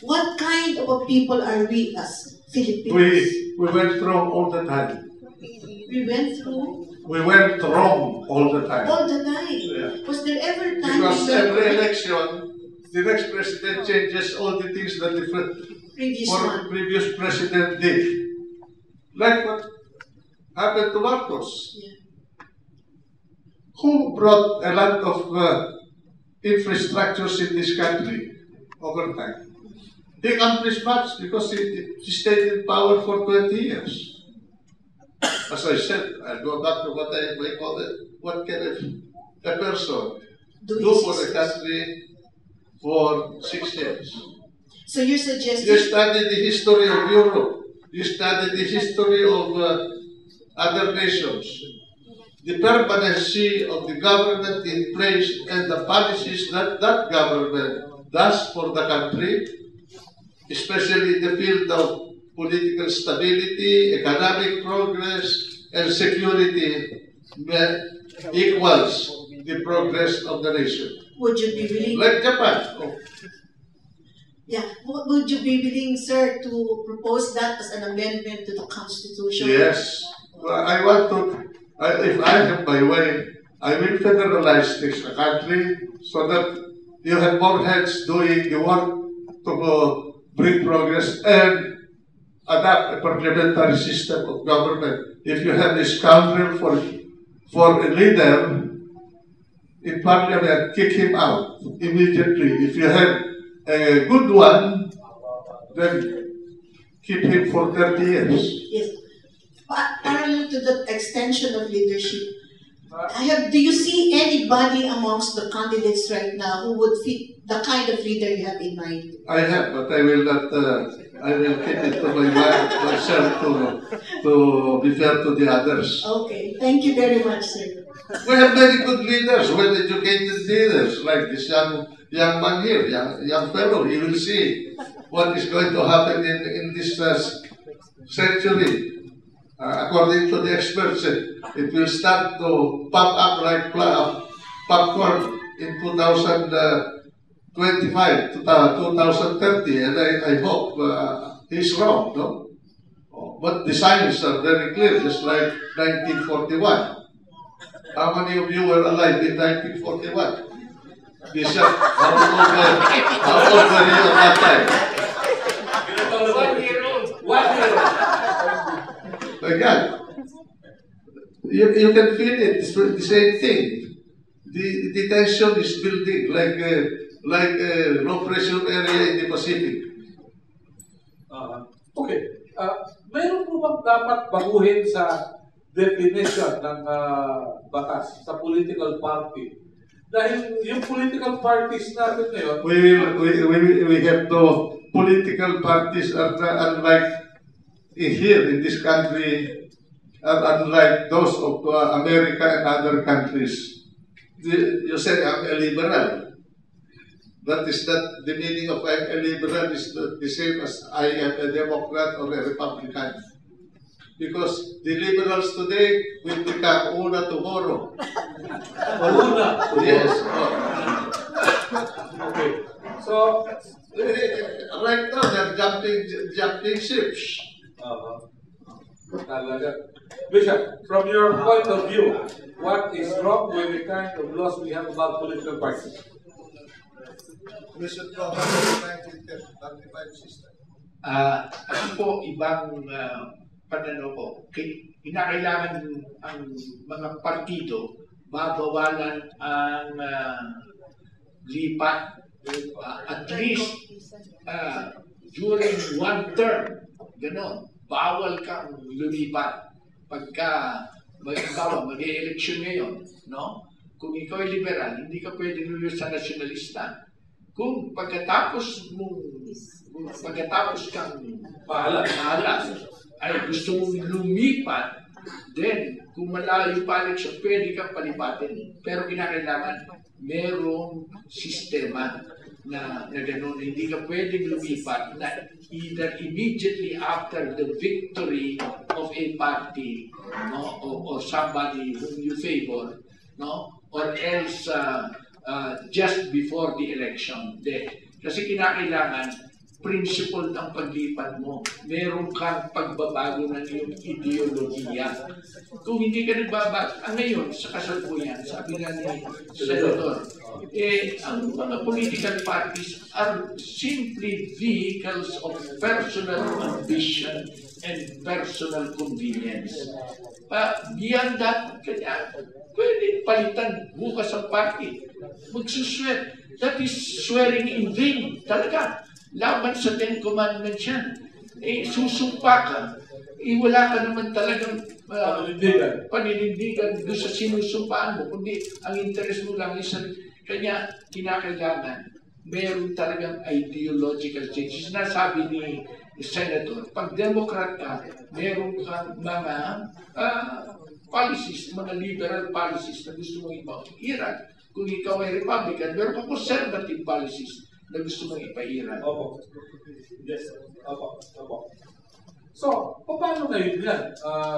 What kind of a people are we as Filipinos? We went wrong all the time. We went through We went wrong all the time. all the time. Yeah. Was there ever a time Because we went every election, the next president changes all the things that the previous president did. Like what happened to Marcos. Yeah. Who brought a lot of infrastructures in this country over time? He accomplished much because he stayed in power for 20 years. As I said, I go back to what I call it. What can a person do for the country for 6 years? So you're You suggesting study the history of Europe. You study the history of other nations. The permanency of the government in place and the policies that that government does for the country, especially in the field of political stability, economic progress, and security, equals the progress of the nation. would you be willing? Like Japan. Oh. Yeah, would you be willing, sir, to propose that as an amendment to the Constitution? Yes. Well, I want to, if I have my way, I will federalize this country so that you have more heads doing the work to bring progress and adapt a parliamentary system of government. If you have a scoundrel for a leader in parliament, kick him out immediately. If you have a good one, then keep him for 30 years. Yes. But parallel to the extension of leadership, do you see anybody amongst the candidates right now who would fit the kind of leader you have in mind? I have, but I will not. I will keep it to myself to be fair to the others. Okay, thank you very much, sir. We have very good leaders, well-educated leaders, like this young man here, young fellow. He will see what is going to happen in this century. According to the experts, it will start to pop up like popcorn in 2025 to 2030, and I hope he's wrong, no? But the signs are very clear, just like 1941. How many of you were alive in 1941? Bishop, how old were you at that time? 1 year old. 1 year old. Again, you can feel it. It's the same thing. The tension is building like a low pressure area in the Pacific. Okay. Mayroon po bang dapat baguhin sa definition ng batas sa political party? Dahil yung political parties natin ngayon, We have to, political parties are unlike here in this country, are unlike those of America and other countries. You say I'm a liberal. That is not the meaning of I'm a liberal is not the same as I am a Democrat or a Republican. Because the liberals today will become una tomorrow. una. Yes. Okay. So, Right now they're jumping ships. talaga. Bishop, from your point of view, what is wrong with the kind of laws we have about political parties? We should go back to the 1935 system. Ako po, ibang pananaw ko, kinakailangan ang mga partido babawalan ang lipat at least during one term, gano'n, bawal kang lumipat pagka mag-eleksyon ngayon, no? Kung ikaw ay liberal, hindi ka pwede lulus sa nasyonalista. Kung pagkatapos kang bahala, ay gusto mong lumipat Then, kung malayo pa rin siya, pwede kang palipatin. Pero kinakailangan merong sistema na gano'n. Hindi ka pwedeng lumipat na either immediately after the victory of a party, no, or somebody whom you favor, no, or else just before the election day. Kasi kinakailangan principle ng paglipat mo. Meron kang pagbabago ng iyong ideolohiya. Kung hindi ka nagbabago, ngayon, sa kasalukuyan, sabi nga ni Senator, ang mga political parties are simply vehicles of personal ambition and personal convenience. Beyond that, kanya, pwede palitan bukas ang party. Magsuswear. That is swearing in vain. Talaga. Laban sa Ten Commandments yan. Susumpa ka. Wala ka naman talagang paninindigan doon sa sinusumpaan mo. Kundi ang interest mo lang is kanya kinakailangan. Meron talagang ideological change. Sinasabi ni Senator, pag Democrat ka, meron kang mga policies, mga liberal policies na gusto mong ipairan. Kung ikaw ay Republican, meron kang conservative policies na gusto mong ipairan. Opo. Yes. Opo. So, paano ngayon yan?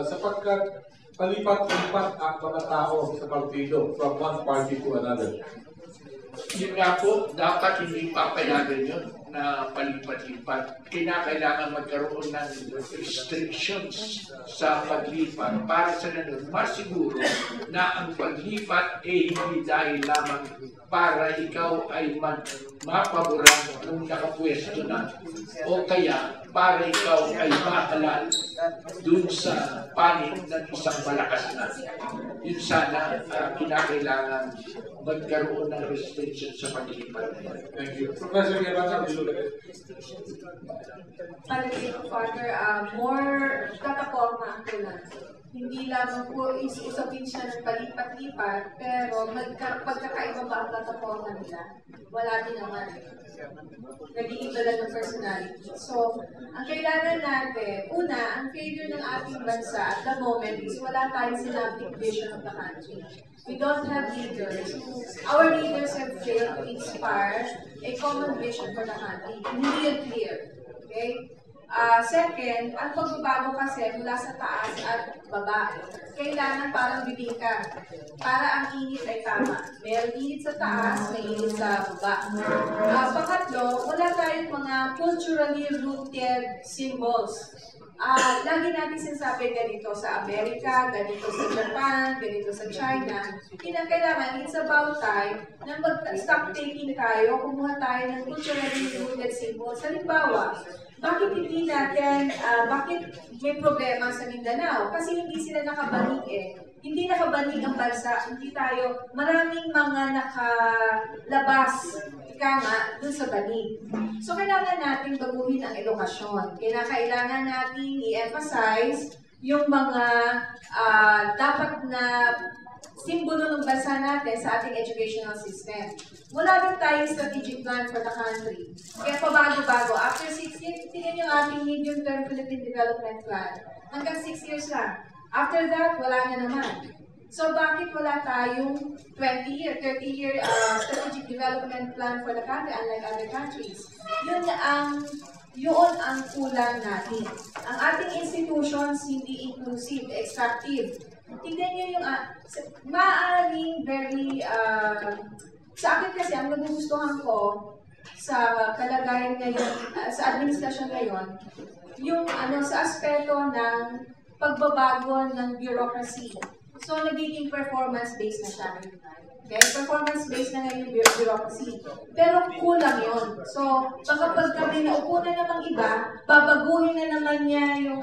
Sapagkat palipat-lipat ang mga tao sa partido from one party to another. Yun nga po, dapat hindi papayagan yun na palipat-lipat. Kinakailangan magkaroon ng restrictions sa paglipat para sa ganun, masiguro na ang paglipat hindi dahil lamang para ikaw ay mapaboran nung nakapwesto na o kaya para ikaw ay mahalal dun sa panig ng isang malakas na. Yun sana kinakailangan magkaroon ng restriction sa paglipat. Thank you. Professor Yeban, palagay ko, Father, more plataforma ang kulang. Hindi lamang po usapin siya ng palipat-lipat, pero pagkakaiba ba ang plataforma nila? Wala din naman. Nag-iiba lang ng personality. So, ang kailangan natin, una, ang failure ng ating bansa at the moment is wala tayong synaptic vision of the country. We don't have leaders. Our leaders have failed to inspire a common vision for the country. Hindi yun clear. Okay? Second, ang pagbabago kasi mula sa taas at baba. Kailangan parang bibingka. Para ang init ay tama. Meron init sa taas, may init sa baba. Pangatlo, wala tayong mga culturally rooted symbols. Lagi natin sinasabi ganito sa Amerika, ganito sa Japan, ganito sa China. Kinakailangan, it's about time na mag-stop taking tayo, kumuha tayo ng culturally rooted symbols. Halimbawa, bakit hindi natin, bakit may problema sa Mindanao? Kasi hindi sila nakabanig Hindi nakabanig ang bansa, hindi tayo, maraming mga nakalabas, dun sa banig. So, kailangan natin baguhin ang edukasyon. Kailangan natin i-emphasize yung mga dapat na simbolo ng bansa natin sa ating educational system. Wala din tayong strategic plan for the country. Kaya pabago-bago. After 6 years, tingnan yung ating medium-term Philippine Development Plan. Hanggang 6 years lang. After that, wala na naman. So, bakit wala tayong 20-year, 30-year strategic development plan for the country unlike other countries? Yun ang kulang natin. Ang ating institutions hindi inclusive, extractive. Tignan nyo yung, maaaring very, sa akin kasi, ang nagugustuhan ko sa kalagayan ngayon, sa administrasyon ngayon, yung sa aspeto ng pagbabago ng bureaucracy. So, nagiging performance-based na siya. Okay? Performance-based na ngayon yung bureaucracy. Pero kulang yon. So, baka pag kami naupo na namang iba, babaguhin na naman niya yung,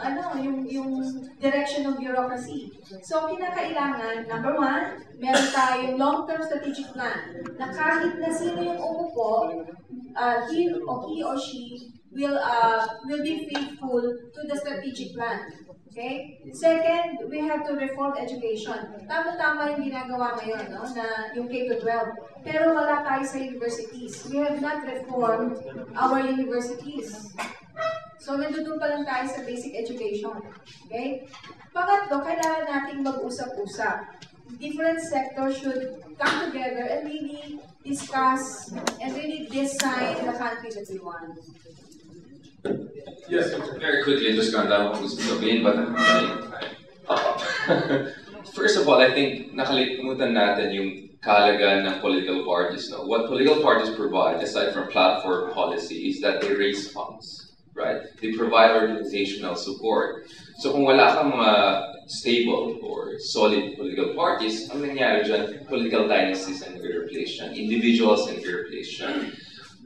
yung direction ng bureaucracy. So, kinakailangan, number one, meron tayong long-term strategic plan na kahit na sino yung umupo, he or she will be faithful to the strategic plan. Okay? Second, we have to reform education. Tama-tama yung ginagawa ngayon, no? Na yung K-12. Pero wala tayo sa universities. We have not reformed our universities. So, nandun pa lang tayo sa basic education. Okay? Pangatlo, kailangan nating mag-usap-usap. Different sectors should come together and really discuss and really design the country that we want. Yes, very quickly, just gone down what was sabihin, but first of all, I think nakalimutan natin yung kahalagan ng political parties. No? What political parties provide, aside from platform policy, is that they raise funds, right? They provide organizational support. So kung wala kang stable or solid political parties, ang nangyari dyan, political dynasties and irreplace, individuals and irreplace.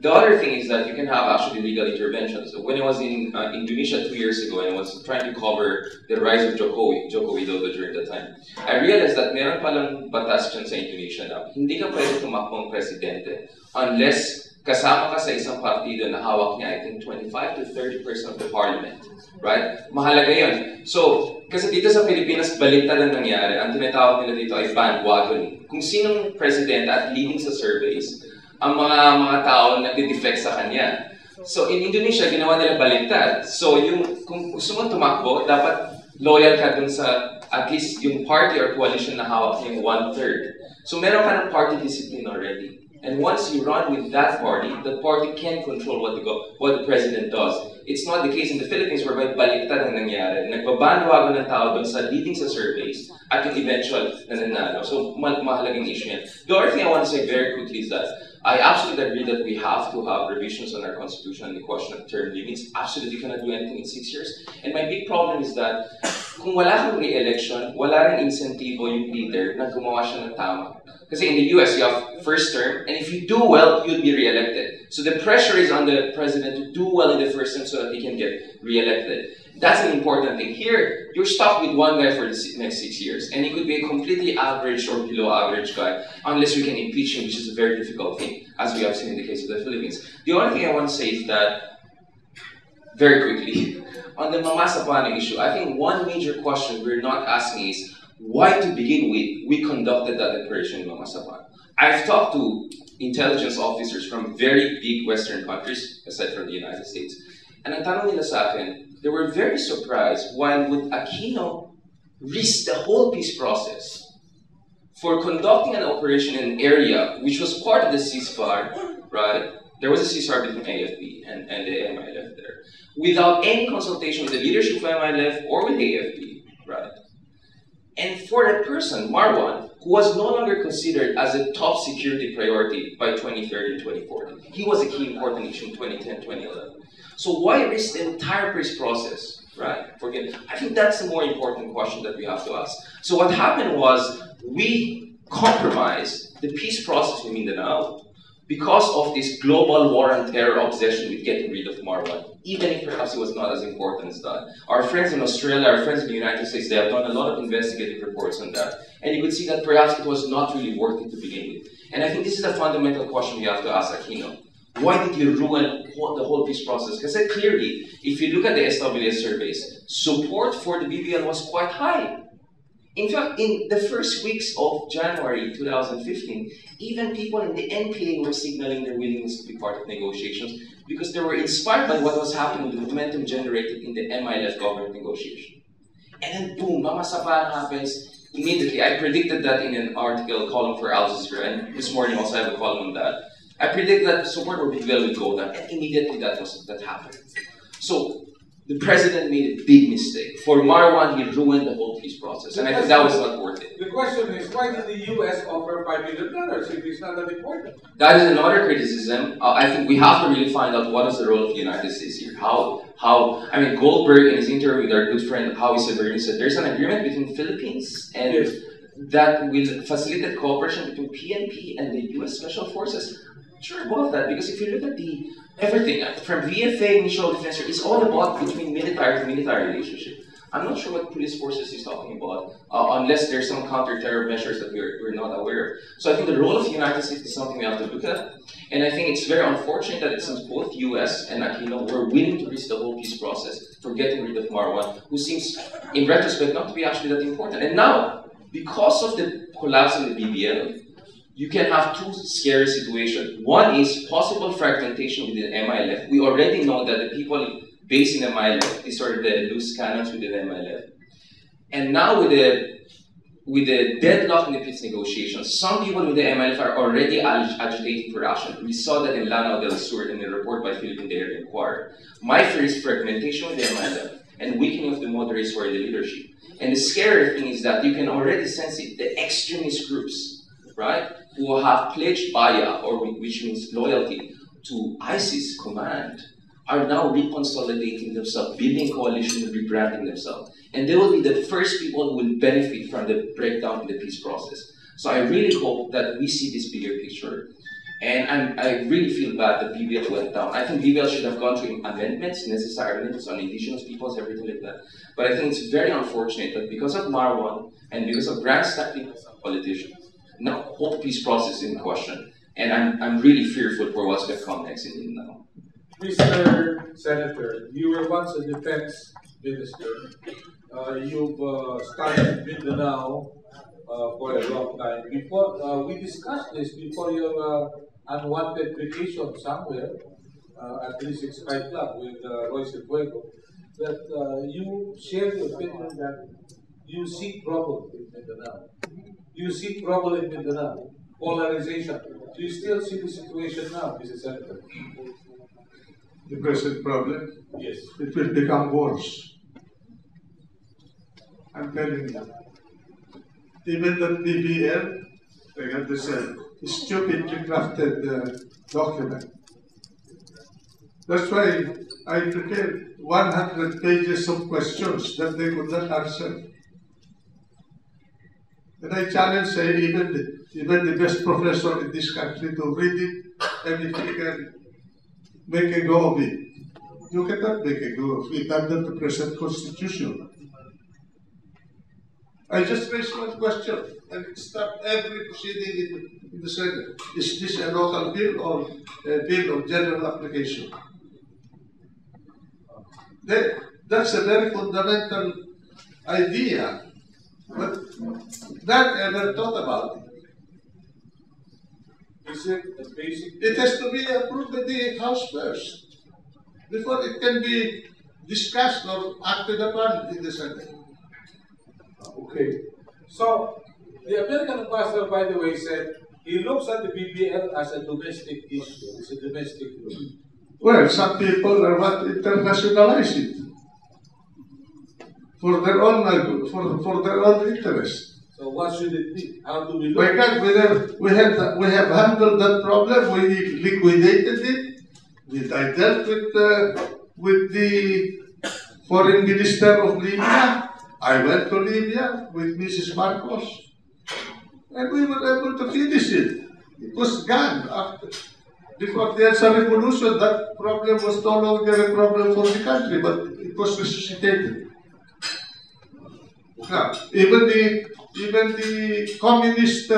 The other thing is that you can have actually legal intervention. So when I was in Indonesia 2 years ago and I was trying to cover the rise of Joko Widodo during that time, I realized that meron palang batas dyan sa Indonesia na hindi ka pwede tumakbong presidente unless kasama ka sa isang partido na hawak niya, I think, 25 to 30% of the parliament. Right? Mahalaga yun. So, kasi dito sa Pilipinas, baliktad ang nangyari. Ang tinatawag nila dito ay bandwagoning. Kung sinong presidente at leading sa surveys, ang mga tao nagde-defect sa kanya. So, in Indonesia, ginawa nila baliktad. So, kung gusto mo tumakbo, dapat loyal ka dun sa at least yung party or coalition na hawak niya yung 1/3. So, meron ka ng party discipline already. And once you run with that party, the party can control what the president does. It's not the case in the Philippines whereby baliktad ang nangyari. Nagbabandwago ng tao doon sa leading sa surveys at yung eventual na nanalo. So, mahalagang issue yan. The other thing I want to say very quickly is that I absolutely agree that we have to have revisions on our constitution on the question of term limits. Absolutely cannot do anything in 6 years. And my big problem is that kung wala kang re-election, wala rin insentibo yung leader na gumawa siya ng tama. Kasi in the US, you have first term, and if you do well, you'll be re-elected. So the pressure is on the president to do well in the first term so that he can get re-elected. That's an important thing. Here, you're stuck with one guy for the next 6 years, and he could be a completely average or below average guy, unless we can impeach him, which is a very difficult thing, as we have seen in the case of the Philippines. The only thing I want to say is that, very quickly, on the Mamasapana issue, I think one major question we're not asking is, why to begin with, we conducted that operation in Mamasapana. I've talked to intelligence officers from very big Western countries, aside from the United States, and ang tanong nila sa akin, they were very surprised why would Aquino risk the whole peace process for conducting an operation in an area which was part of the ceasefire, right? There was a ceasefire between AFP and the MILF there, without any consultation with the leadership of MILF or with AFP, right? And for that person, Marwan, who was no longer considered as a top security priority by 2030 and 2040, he was a key important issue in 2010, 2011. So why risk the entire peace process, right? I think that's the more important question that we have to ask. So what happened was we compromised the peace process in Mindanao because of this global war on terror obsession with getting rid of Marwan, even if perhaps it was not as important as that. Our friends in Australia, our friends in the United States, they have done a lot of investigative reports on that. And you could see that perhaps it was not really worth it to begin with. And I think this is a fundamental question we have to ask Aquino. Why did you ruin the whole peace process? Because clearly, if you look at the SWS surveys, support for the BBL was quite high. In fact, in the first weeks of January 2015, even people in the NPA were signaling their willingness to be part of negotiations because they were inspired by what was happening with the momentum generated in the MILF government negotiation. And then boom, Mama Sapan happens immediately. I predicted that in an article column for Al Jazeera, and this morning also I have a column on that. I predicted that support for BBL would go down, and immediately that happened. So the president made a big mistake. For Marwan, he ruined the whole peace process, and I think that was not worth it. The question is, why did the US offer $5 million if it's not that important? That is another criticism. I think we have to really find out what is the role of the United States here. I mean, Goldberg in his interview with our good friend Howie Severin said there's an agreement between the Philippines and that will facilitate cooperation between PNP and the US Special Forces. Sure about that, because if you look at everything from VFA, mutual defense, it's all about between military to military relationship. I'm not sure what police forces he's talking about, unless there's some counter-terror measures that we're not aware of. So I think the role of the United States is something we have to look at, and I think it's very unfortunate that it seems both US and Aquino were willing to risk the whole peace process for getting rid of Marwan, who seems, in retrospect, not to be actually that important. And now, because of the collapse in the BBL, you can have two scary situations. One is possible fragmentation within MILF. We already know that the people based in MILF. These are the loose cannons within MILF. And now with the deadlock in the peace negotiations, some people with the MILF are already agitating for action. We saw that in Lanao del Sur in the report by Philippine Daily Inquirer. My fear is fragmentation with the MILF and weakening of the moderates who are the leadership. And the scary thing is that you can already sense it, the extremist groups, right, who have pledged baya, or which means loyalty, to ISIS command, are now reconsolidating themselves, building coalition and rebranding themselves. And they will be the first people who will benefit from the breakdown in the peace process. So I really hope that we see this bigger picture. And I really feel bad that BBL went down. I think BBL should have gone through amendments, necessary amendments on indigenous peoples, everything like that. But I think it's very unfortunate that because of Marwan and because of grandstanding by some politicians, now whole peace process is in question. And I'm really fearful for what's going to come next in Mindanao. Mr. Senator, you were once a defense minister. You've studied Mindanao for a long time. Before we discussed this before your unwanted vacation somewhere at 365 Club with Royce Fuego, that you shared the opinion that you seek trouble in Mindanao. You seek trouble in Mindanao. Polarization. Do you still see the situation now, Mr. Senator? The present problem? Yes. It will become worse. I'm telling you. Even the BBL, they have this stupidly crafted document. That's why I prepared 100 pages of questions that they could not answer. And I challenge even the best professor in this country to read it, and if he can make a go of it. You cannot make a go of it under the present constitution. I just raised one question and it stopped every proceeding in the Senate. Is this a local bill or a bill of general application? That's a very fundamental idea, but none ever thought about it. Is it a basic? It has to be approved by the House first before it can be discussed or acted upon in the Senate. Okay. So, the American ambassador, by the way, said he looks at the BBL as a domestic issue. It's a domestic issue. Well, some people want to internationalize it for their own for their own interest. So what should it be? How do we look? My God, we have handled that problem. We liquidated it. I dealt with the foreign minister of Libya. I went to Libya with Mrs. Marcos, and we were able to finish it. It was gone after. Before the Edsa revolution, that problem was no longer a problem for the country, but it was resuscitated. Now, even the communist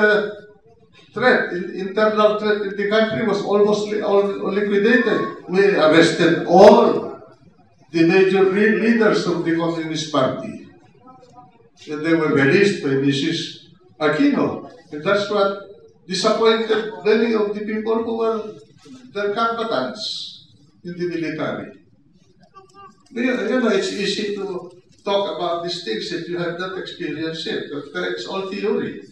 threat, internal threat in the country was almost liquidated. We arrested all the major leaders of the Communist Party. And they were released by Mrs. Aquino. And that's what disappointed many of the people who were their combatants in the military. You know, it's easy to talk about these things if you have not experienced it, but it's all theory.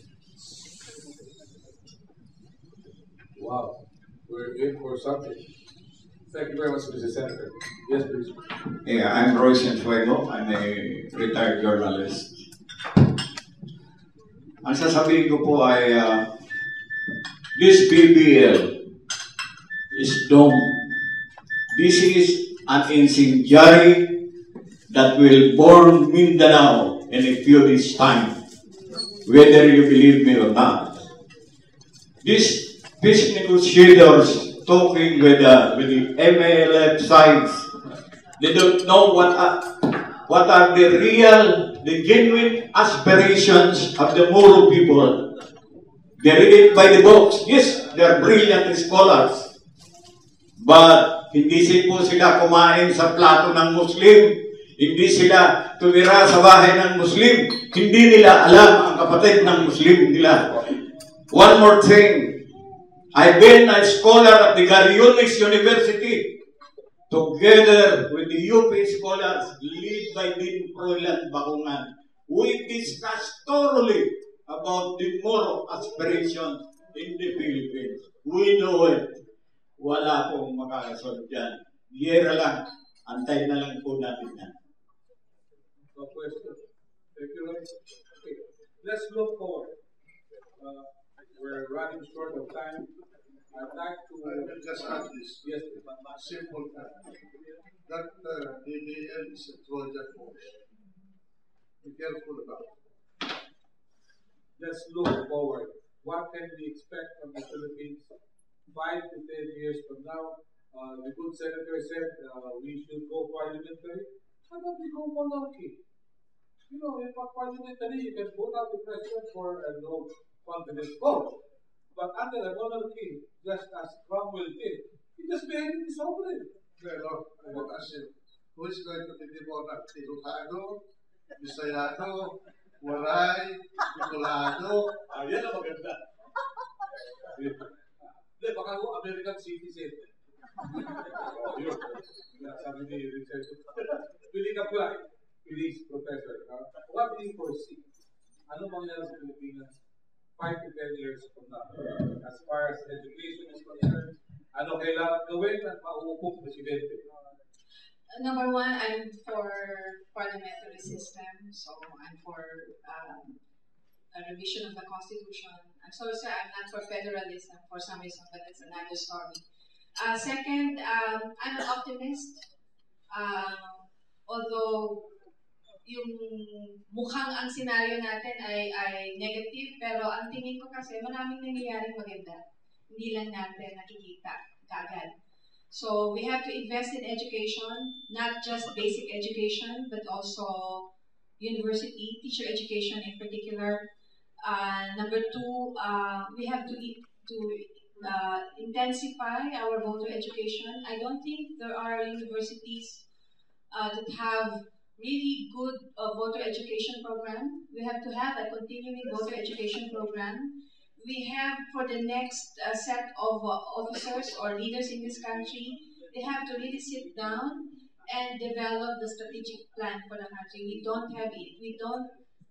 Wow, we're in for something. Thank you very much, Mr. Senator. Yes, please. Yeah, I'm Royce Fuego. I'm a retired journalist. Ang sasabihin ko po ay this BBL is doomed. This is an incendiary that will burn Mindanao in a few days' time, whether you believe me or not. These peace negotiators talking with the MLF sides, they don't know what are the genuine aspirations of the Moro people. They read it by the books. Yes, they're brilliant scholars. But hindi po sila kumain sa plato ng Muslim. Hindi sila tumira sa bahay ng Muslim. Hindi nila alam ang kapatid ng Muslim nila. One more thing. I've been a scholar at the Gariones University together with the UP scholars led by Dean Froilan Bakungan, we discussed thoroughly about the moral aspirations in the Philippines. We know it. Wala pong makakasolve dyan. Yera lang. Antay na lang po natin yan. No question. Thank you. Okay. Let's look forward. We're running short of time. I'd like to just add this. Yes, simple fact. That DDL is a Trojan horse. Be careful about it. Let's look forward. What can we expect from the Philippines 5 to 10 years from now? The good senator said we should go parliamentary. How about we go monarchy? You know, if parliamentary, you can vote out the president for a no confidence vote. But under a monarchy, just as Cromwell did, he just made it sovereign. Pero, I want to ask you, who is going to be the monarch? Ilocano, Bisayano, Waray, Bicolano? Yan ang maganda. Hindi, baka ako American citizen. Yun. Sabi ni Richard. Piling apply. Please, Professor. What do you foresee? Ano mangyayari sa Pilipinas 5 to 10 years from now? As far as education is concerned, ano kailangan gawin at mauupong presidente? Number one, I'm for parliamentary system, so I'm for a revision of the Constitution. I'm sorry, sir, I'm not for federalism for some reason, but it's another story. Second, I'm an optimist. Although yung mukhang ang senaryo natin ay negative, pero ang tingin ko kasi maraming nangyayaring maganda. Hindi lang natin nakikita kaagad. So we have to invest in education, not just basic education, but also university, teacher education in particular. Number two, we have to intensify our voter education. I don't think there are universities that have really good voter education program. We have to have a continuing voter education program. We have, for the next set of officers or leaders in this country, they have to really sit down and develop the strategic plan for the country. We don't have it. We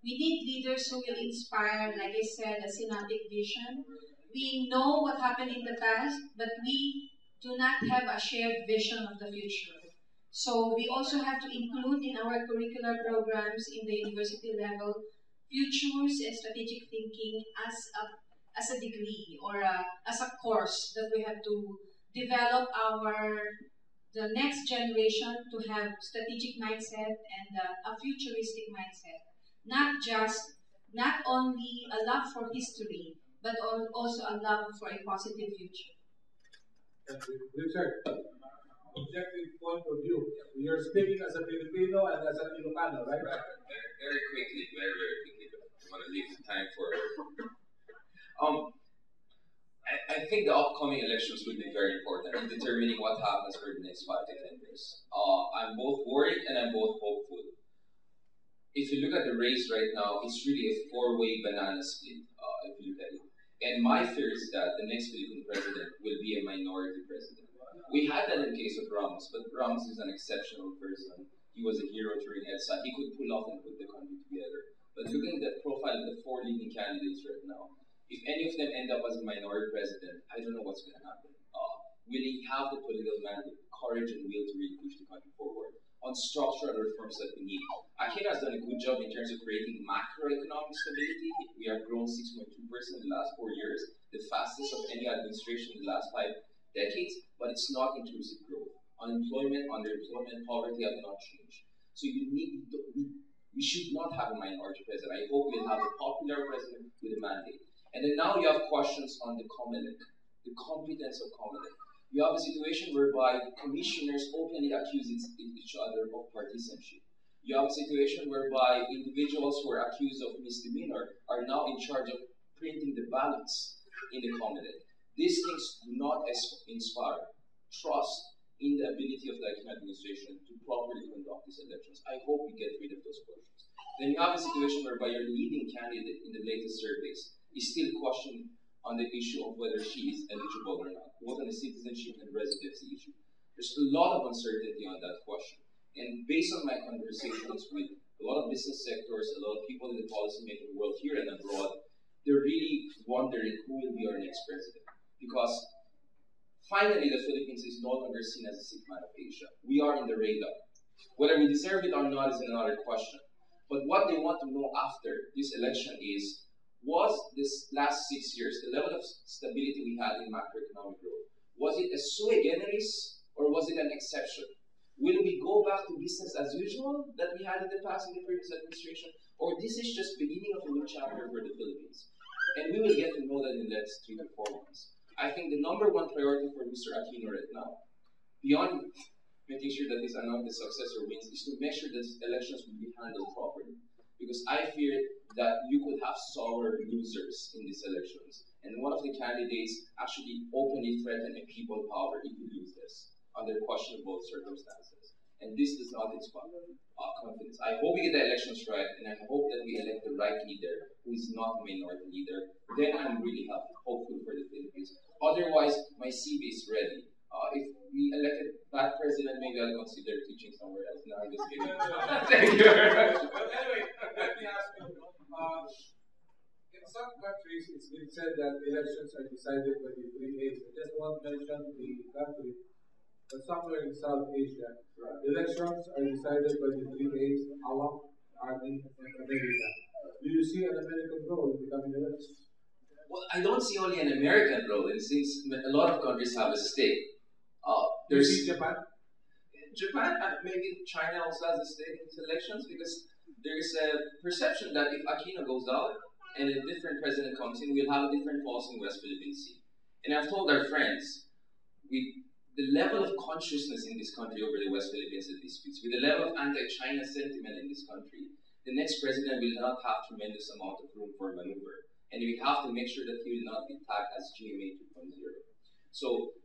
need leaders who will inspire, like I said, a synoptic vision. We know what happened in the past, but we do not have a shared vision of the future. So we also have to include in our curricular programs in the university level futures and strategic thinking as a degree or as a course that we have to develop the next generation to have strategic mindset and a futuristic mindset. Not only a love for history, but also a love for a positive future. Richard, objective point of view. You're speaking as a Filipino and as an Ilocano, right? Very quickly. I want to leave time for. I think the upcoming elections will be very important in determining what happens for the next 5 to 10 years. I'm both worried and I'm both hopeful. If you look at the race right now, it's really a 4-way banana split, if you look at it. And my fear is that the next Philippine president will be a minority president. We had that in the case of Ramos, but Ramos is an exceptional person. He was a hero during Edsa. He could pull off and put the country together. But looking at the profile of the 4 leading candidates right now, if any of them end up as a minority president, I don't know what's going to happen. Will he have the political mandate, courage, and will to really push the country forward on structural reforms that we need? Akira has done a good job in terms of creating macroeconomic stability. We have grown 6.2% in the last 4 years, the fastest of any administration in the last 5 decades, but it's not inclusive growth. Unemployment, underemployment, poverty have not changed. So we should not have a minority president. I hope we'll have a popular president with a mandate. And then now you have questions on the Comelec, the competence of Comelec. You have a situation whereby commissioners openly accuse each other of partisanship. You have a situation whereby individuals who are accused of misdemeanor are now in charge of printing the ballots in the Comelec. These things do not inspire trust in the ability of the Aquino administration to properly conduct these elections. I hope we get rid of those questions. Then you have a situation whereby your leading candidate in the latest surveys is still questioned on the issue of whether she is eligible or not, both on the citizenship and residency issue. There's a lot of uncertainty on that question. And based on my conversations with a lot of business sectors, a lot of people in the policymaking world here and abroad, they're really wondering who will be our next president. Because finally, the Philippines is no longer seen as a sick man of Asia. We are in the radar. Whether we deserve it or not is another question. But what they want to know after this election is, was this last 6 years, the level of stability we had in macroeconomic growth, was it a sui generis or was it an exception? Will we go back to business as usual that we had in the past in the previous administration? Or this is just beginning of a new chapter for the Philippines? And we will get to know that in the next 3 to 4 months. I think the #1 priority for Mr. Aquino right now, beyond making sure that his anointed successor wins, is to make sure that elections will be handled properly. Because I fear that you could have sour losers in these elections. And one of the candidates actually openly threatened a people power if you lose this, under questionable circumstances. And this does not inspire confidence. I hope we get the elections right, and I hope that we elect the right leader who is not a minority leader. Then I'm really hopeful for the Philippines. Otherwise, my CV is ready. If we elect a bad president, maybe I'll consider teaching somewhere else. No, I'm just kidding. Thank you very much. But anyway, let me ask you. In some countries, it's been said that elections are decided by the 3 A's. I just want to mention the country. But somewhere in South Asia, elections are decided by the 3 A's, Allah, Army, and America. Do you see an American role in the coming elections? Well, I don't see only an American role, and since a lot of countries have a stake. Do you see Japan? Japan, maybe China also has a stake in these elections because there is a perception that if Aquino goes out and a different president comes in, we'll have a different policy in West Philippine Sea. And I've told our friends, with the level of consciousness in this country over the West Philippines at these speeds, with the level of anti-China sentiment in this country, the next president will not have tremendous amount of room for maneuver. And we have to make sure that he will not be tagged as GMA 2.0. So,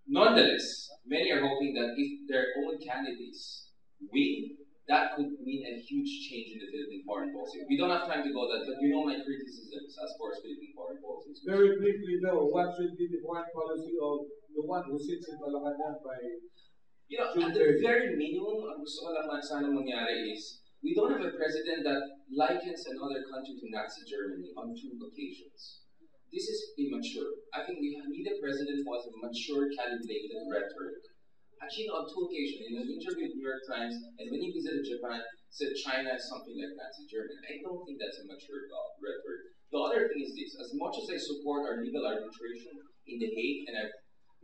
nonetheless, many are hoping that if their own candidates win, that could mean a huge change in the Philippine foreign policy. We don't have time to go that, but you know my criticisms as far as Philippine foreign policy is concerned. Very briefly though, what should be the foreign policy of the one who sits in Malacanang by at the very minimum, ang gusto ko lang sana mangyari is, we don't have a president that likens another country to Nazi Germany on 2 occasions. This is immature. I think we need a president who has a mature, calibrated rhetoric. Actually, on 2 occasions, in an interview with New York Times, and when he visited Japan, said China is something like Nazi Germany. I don't think that's a mature rhetoric. The other thing is this: as much as I support our legal arbitration in The Hague, and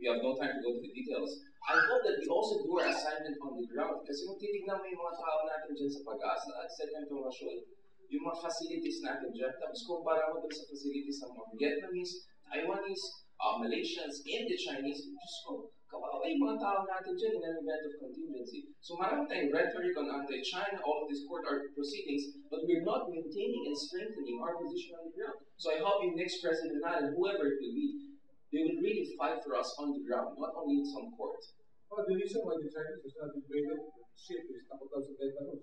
we have no time to go to the details, I hope that we also do our assignment on the ground. Kasi kung titignan mo yung mga tao natin dyan sa Pag-asa at Second Promotion, yung mga facilities natin dyan, tapos kumpara mo dun sa facilities ng mga Vietnamese, Taiwanese, Malaysians, and the Chinese, just ko, kawawa yung mga tao natin dyan in an event of contingency. So marami tayong rhetoric on anti-China, all of these court proceedings, but we're not maintaining and strengthening our position on the ground. So I hope yung next president natin, whoever it will be, they will really fight for us on the ground, not only in some court. Well, the reason why the Chinese is not invaded ship is Tapatan sa Teodoro.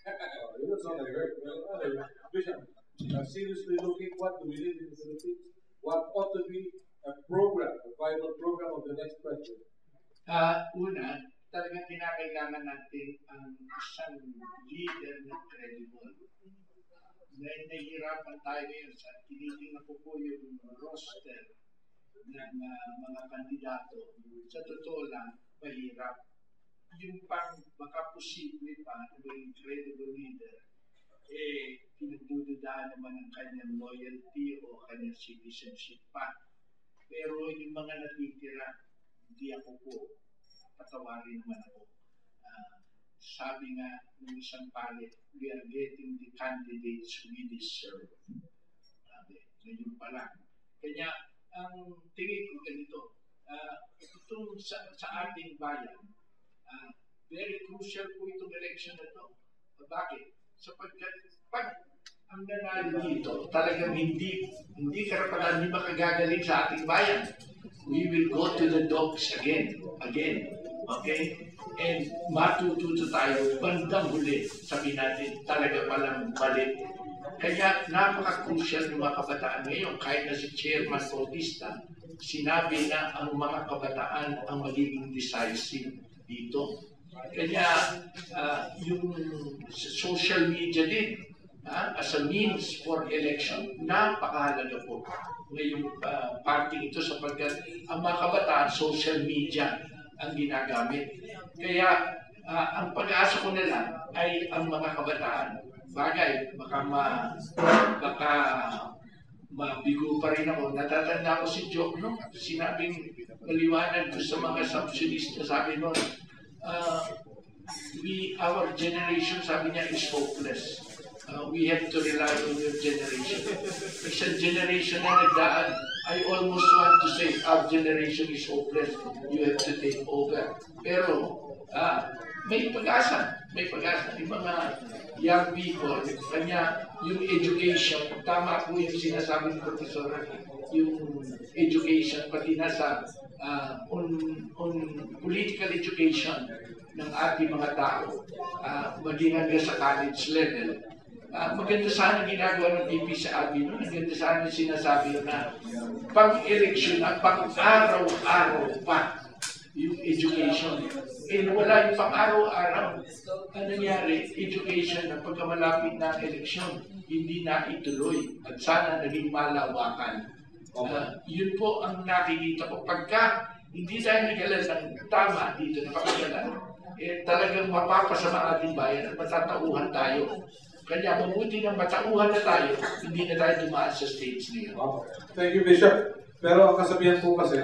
That's not I heard. Bishop, seriously looking, what do we need in the Philippines? What ought to be a program, a viable program of the next president? Una, talagang kinakailangan natin ang isang leader na credible. Nahihirapan tayo ngayon sa tinitingnan ko po yung roster ng mga kandidato. Sa totoo lang, mahirap. Yung pang baka posible pa na may credible leader, pinagdududahan naman ang kanyang loyalty o kanyang citizenship pa. Pero yung mga natitira, hindi ako po, patawarin naman ako. Sabi nga ng isang palit, we are getting the candidates we deserve. Sabi, ngayon pa lang. Kanya, ang tingin ko ganito, itong sa ating bayan, very crucial po itong election na ito. Bakit? Sapagkat pag ang nanalo dito, talagang hindi karapatan, hindi makagagaling sa ating bayan. We will go to the dogs again. Okay? And matututo tayo, bandang huli, sabihin natin, talaga palang balik. Kaya napaka-crucial ng mga kabataan ngayon, kahit na si Chairman Bautista, sinabi na ang mga kabataan ang magiging decisive dito. Kaya yung social media din, as a means for election, napakahalaga po ngayong party ito sapagkat ang mga kabataan, social media ang ginagamit. Kaya ang pag-aasa ko nila ay ang mga kabataan. Bagay, baka mabigo pa rin ako. Natatanda ko si Joe, no? Sinabing maliwanag ko sa mga subsidista, sabi mo, our generation, sabi niya, is hopeless. We have to rely on your generation. Isang generation na nagdaan, I almost want to say, our generation is hopeless. You have to take over. Pero, may pag-asa. May pag-asa. Yung mga young people, kanya, yung education, tama po yung sinasabi ng professor, yung education, pati nasa on political education ng ating mga tao, maging hanggang sa college level. Maganda sana ginagawa ng PP sa atin, no? Maganda sana yung sinasabi na pang-eleksyon na pang-araw-araw pa yung education. Wala yung pang-araw-araw. Ang nangyari, education na pagkamalapit na eleksyon, hindi na ituloy. At sana naging malawakan. Yun po ang nakikita ko. Pagka hindi tayo nagalan ng tama dito na pakagalan, talagang mapapasama ating bayan at matatauhan tayo. Kaya mabuti ng matauhan na tayo, hindi na tayo dumaan sa stage niyo. Thank you, Bishop. Pero ang kasabihan po kasi,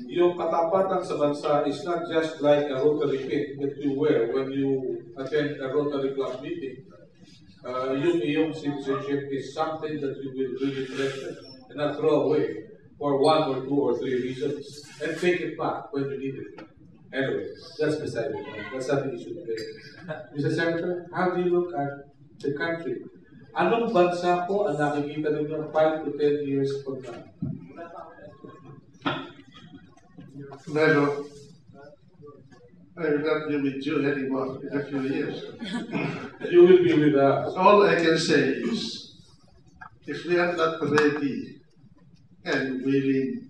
yung katapatan sa bansa is not just like a Rotary pin that you wear when you attend a Rotary Club meeting. Yung iyong citizenship is something that you will really treasure and not throw away for 1 or 2 or 3 reasons and take it back when you need it. Anyway, that's beside the point. That's not the issue today. Mr. Senator, how do you look at the country? Anong bansa po ang nakikita ninyo 5 to 10 years from now? Never. I will not be with you anymore in a few years. You will be with us. All I can say is, if we are not ready and willing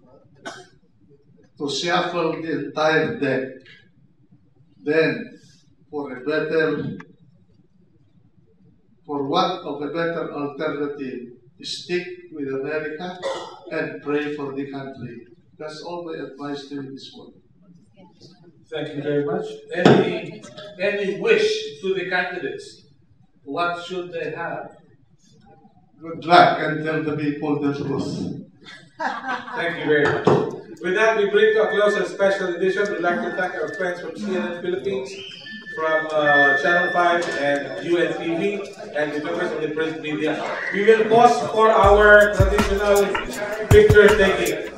to shuffle the entire deck, then for want of a better alternative, stick with America and pray for the country. That's all my advice to you this morning. Thank you very much. Any wish to the candidates? What should they have? Good luck and tell the people the truth. Thank you very much. With that, we bring to a close a special edition. We'd like to thank our friends from CNN Philippines, from Channel 5 and UNTV, and the members of the print media. We will pause for our traditional picture taking.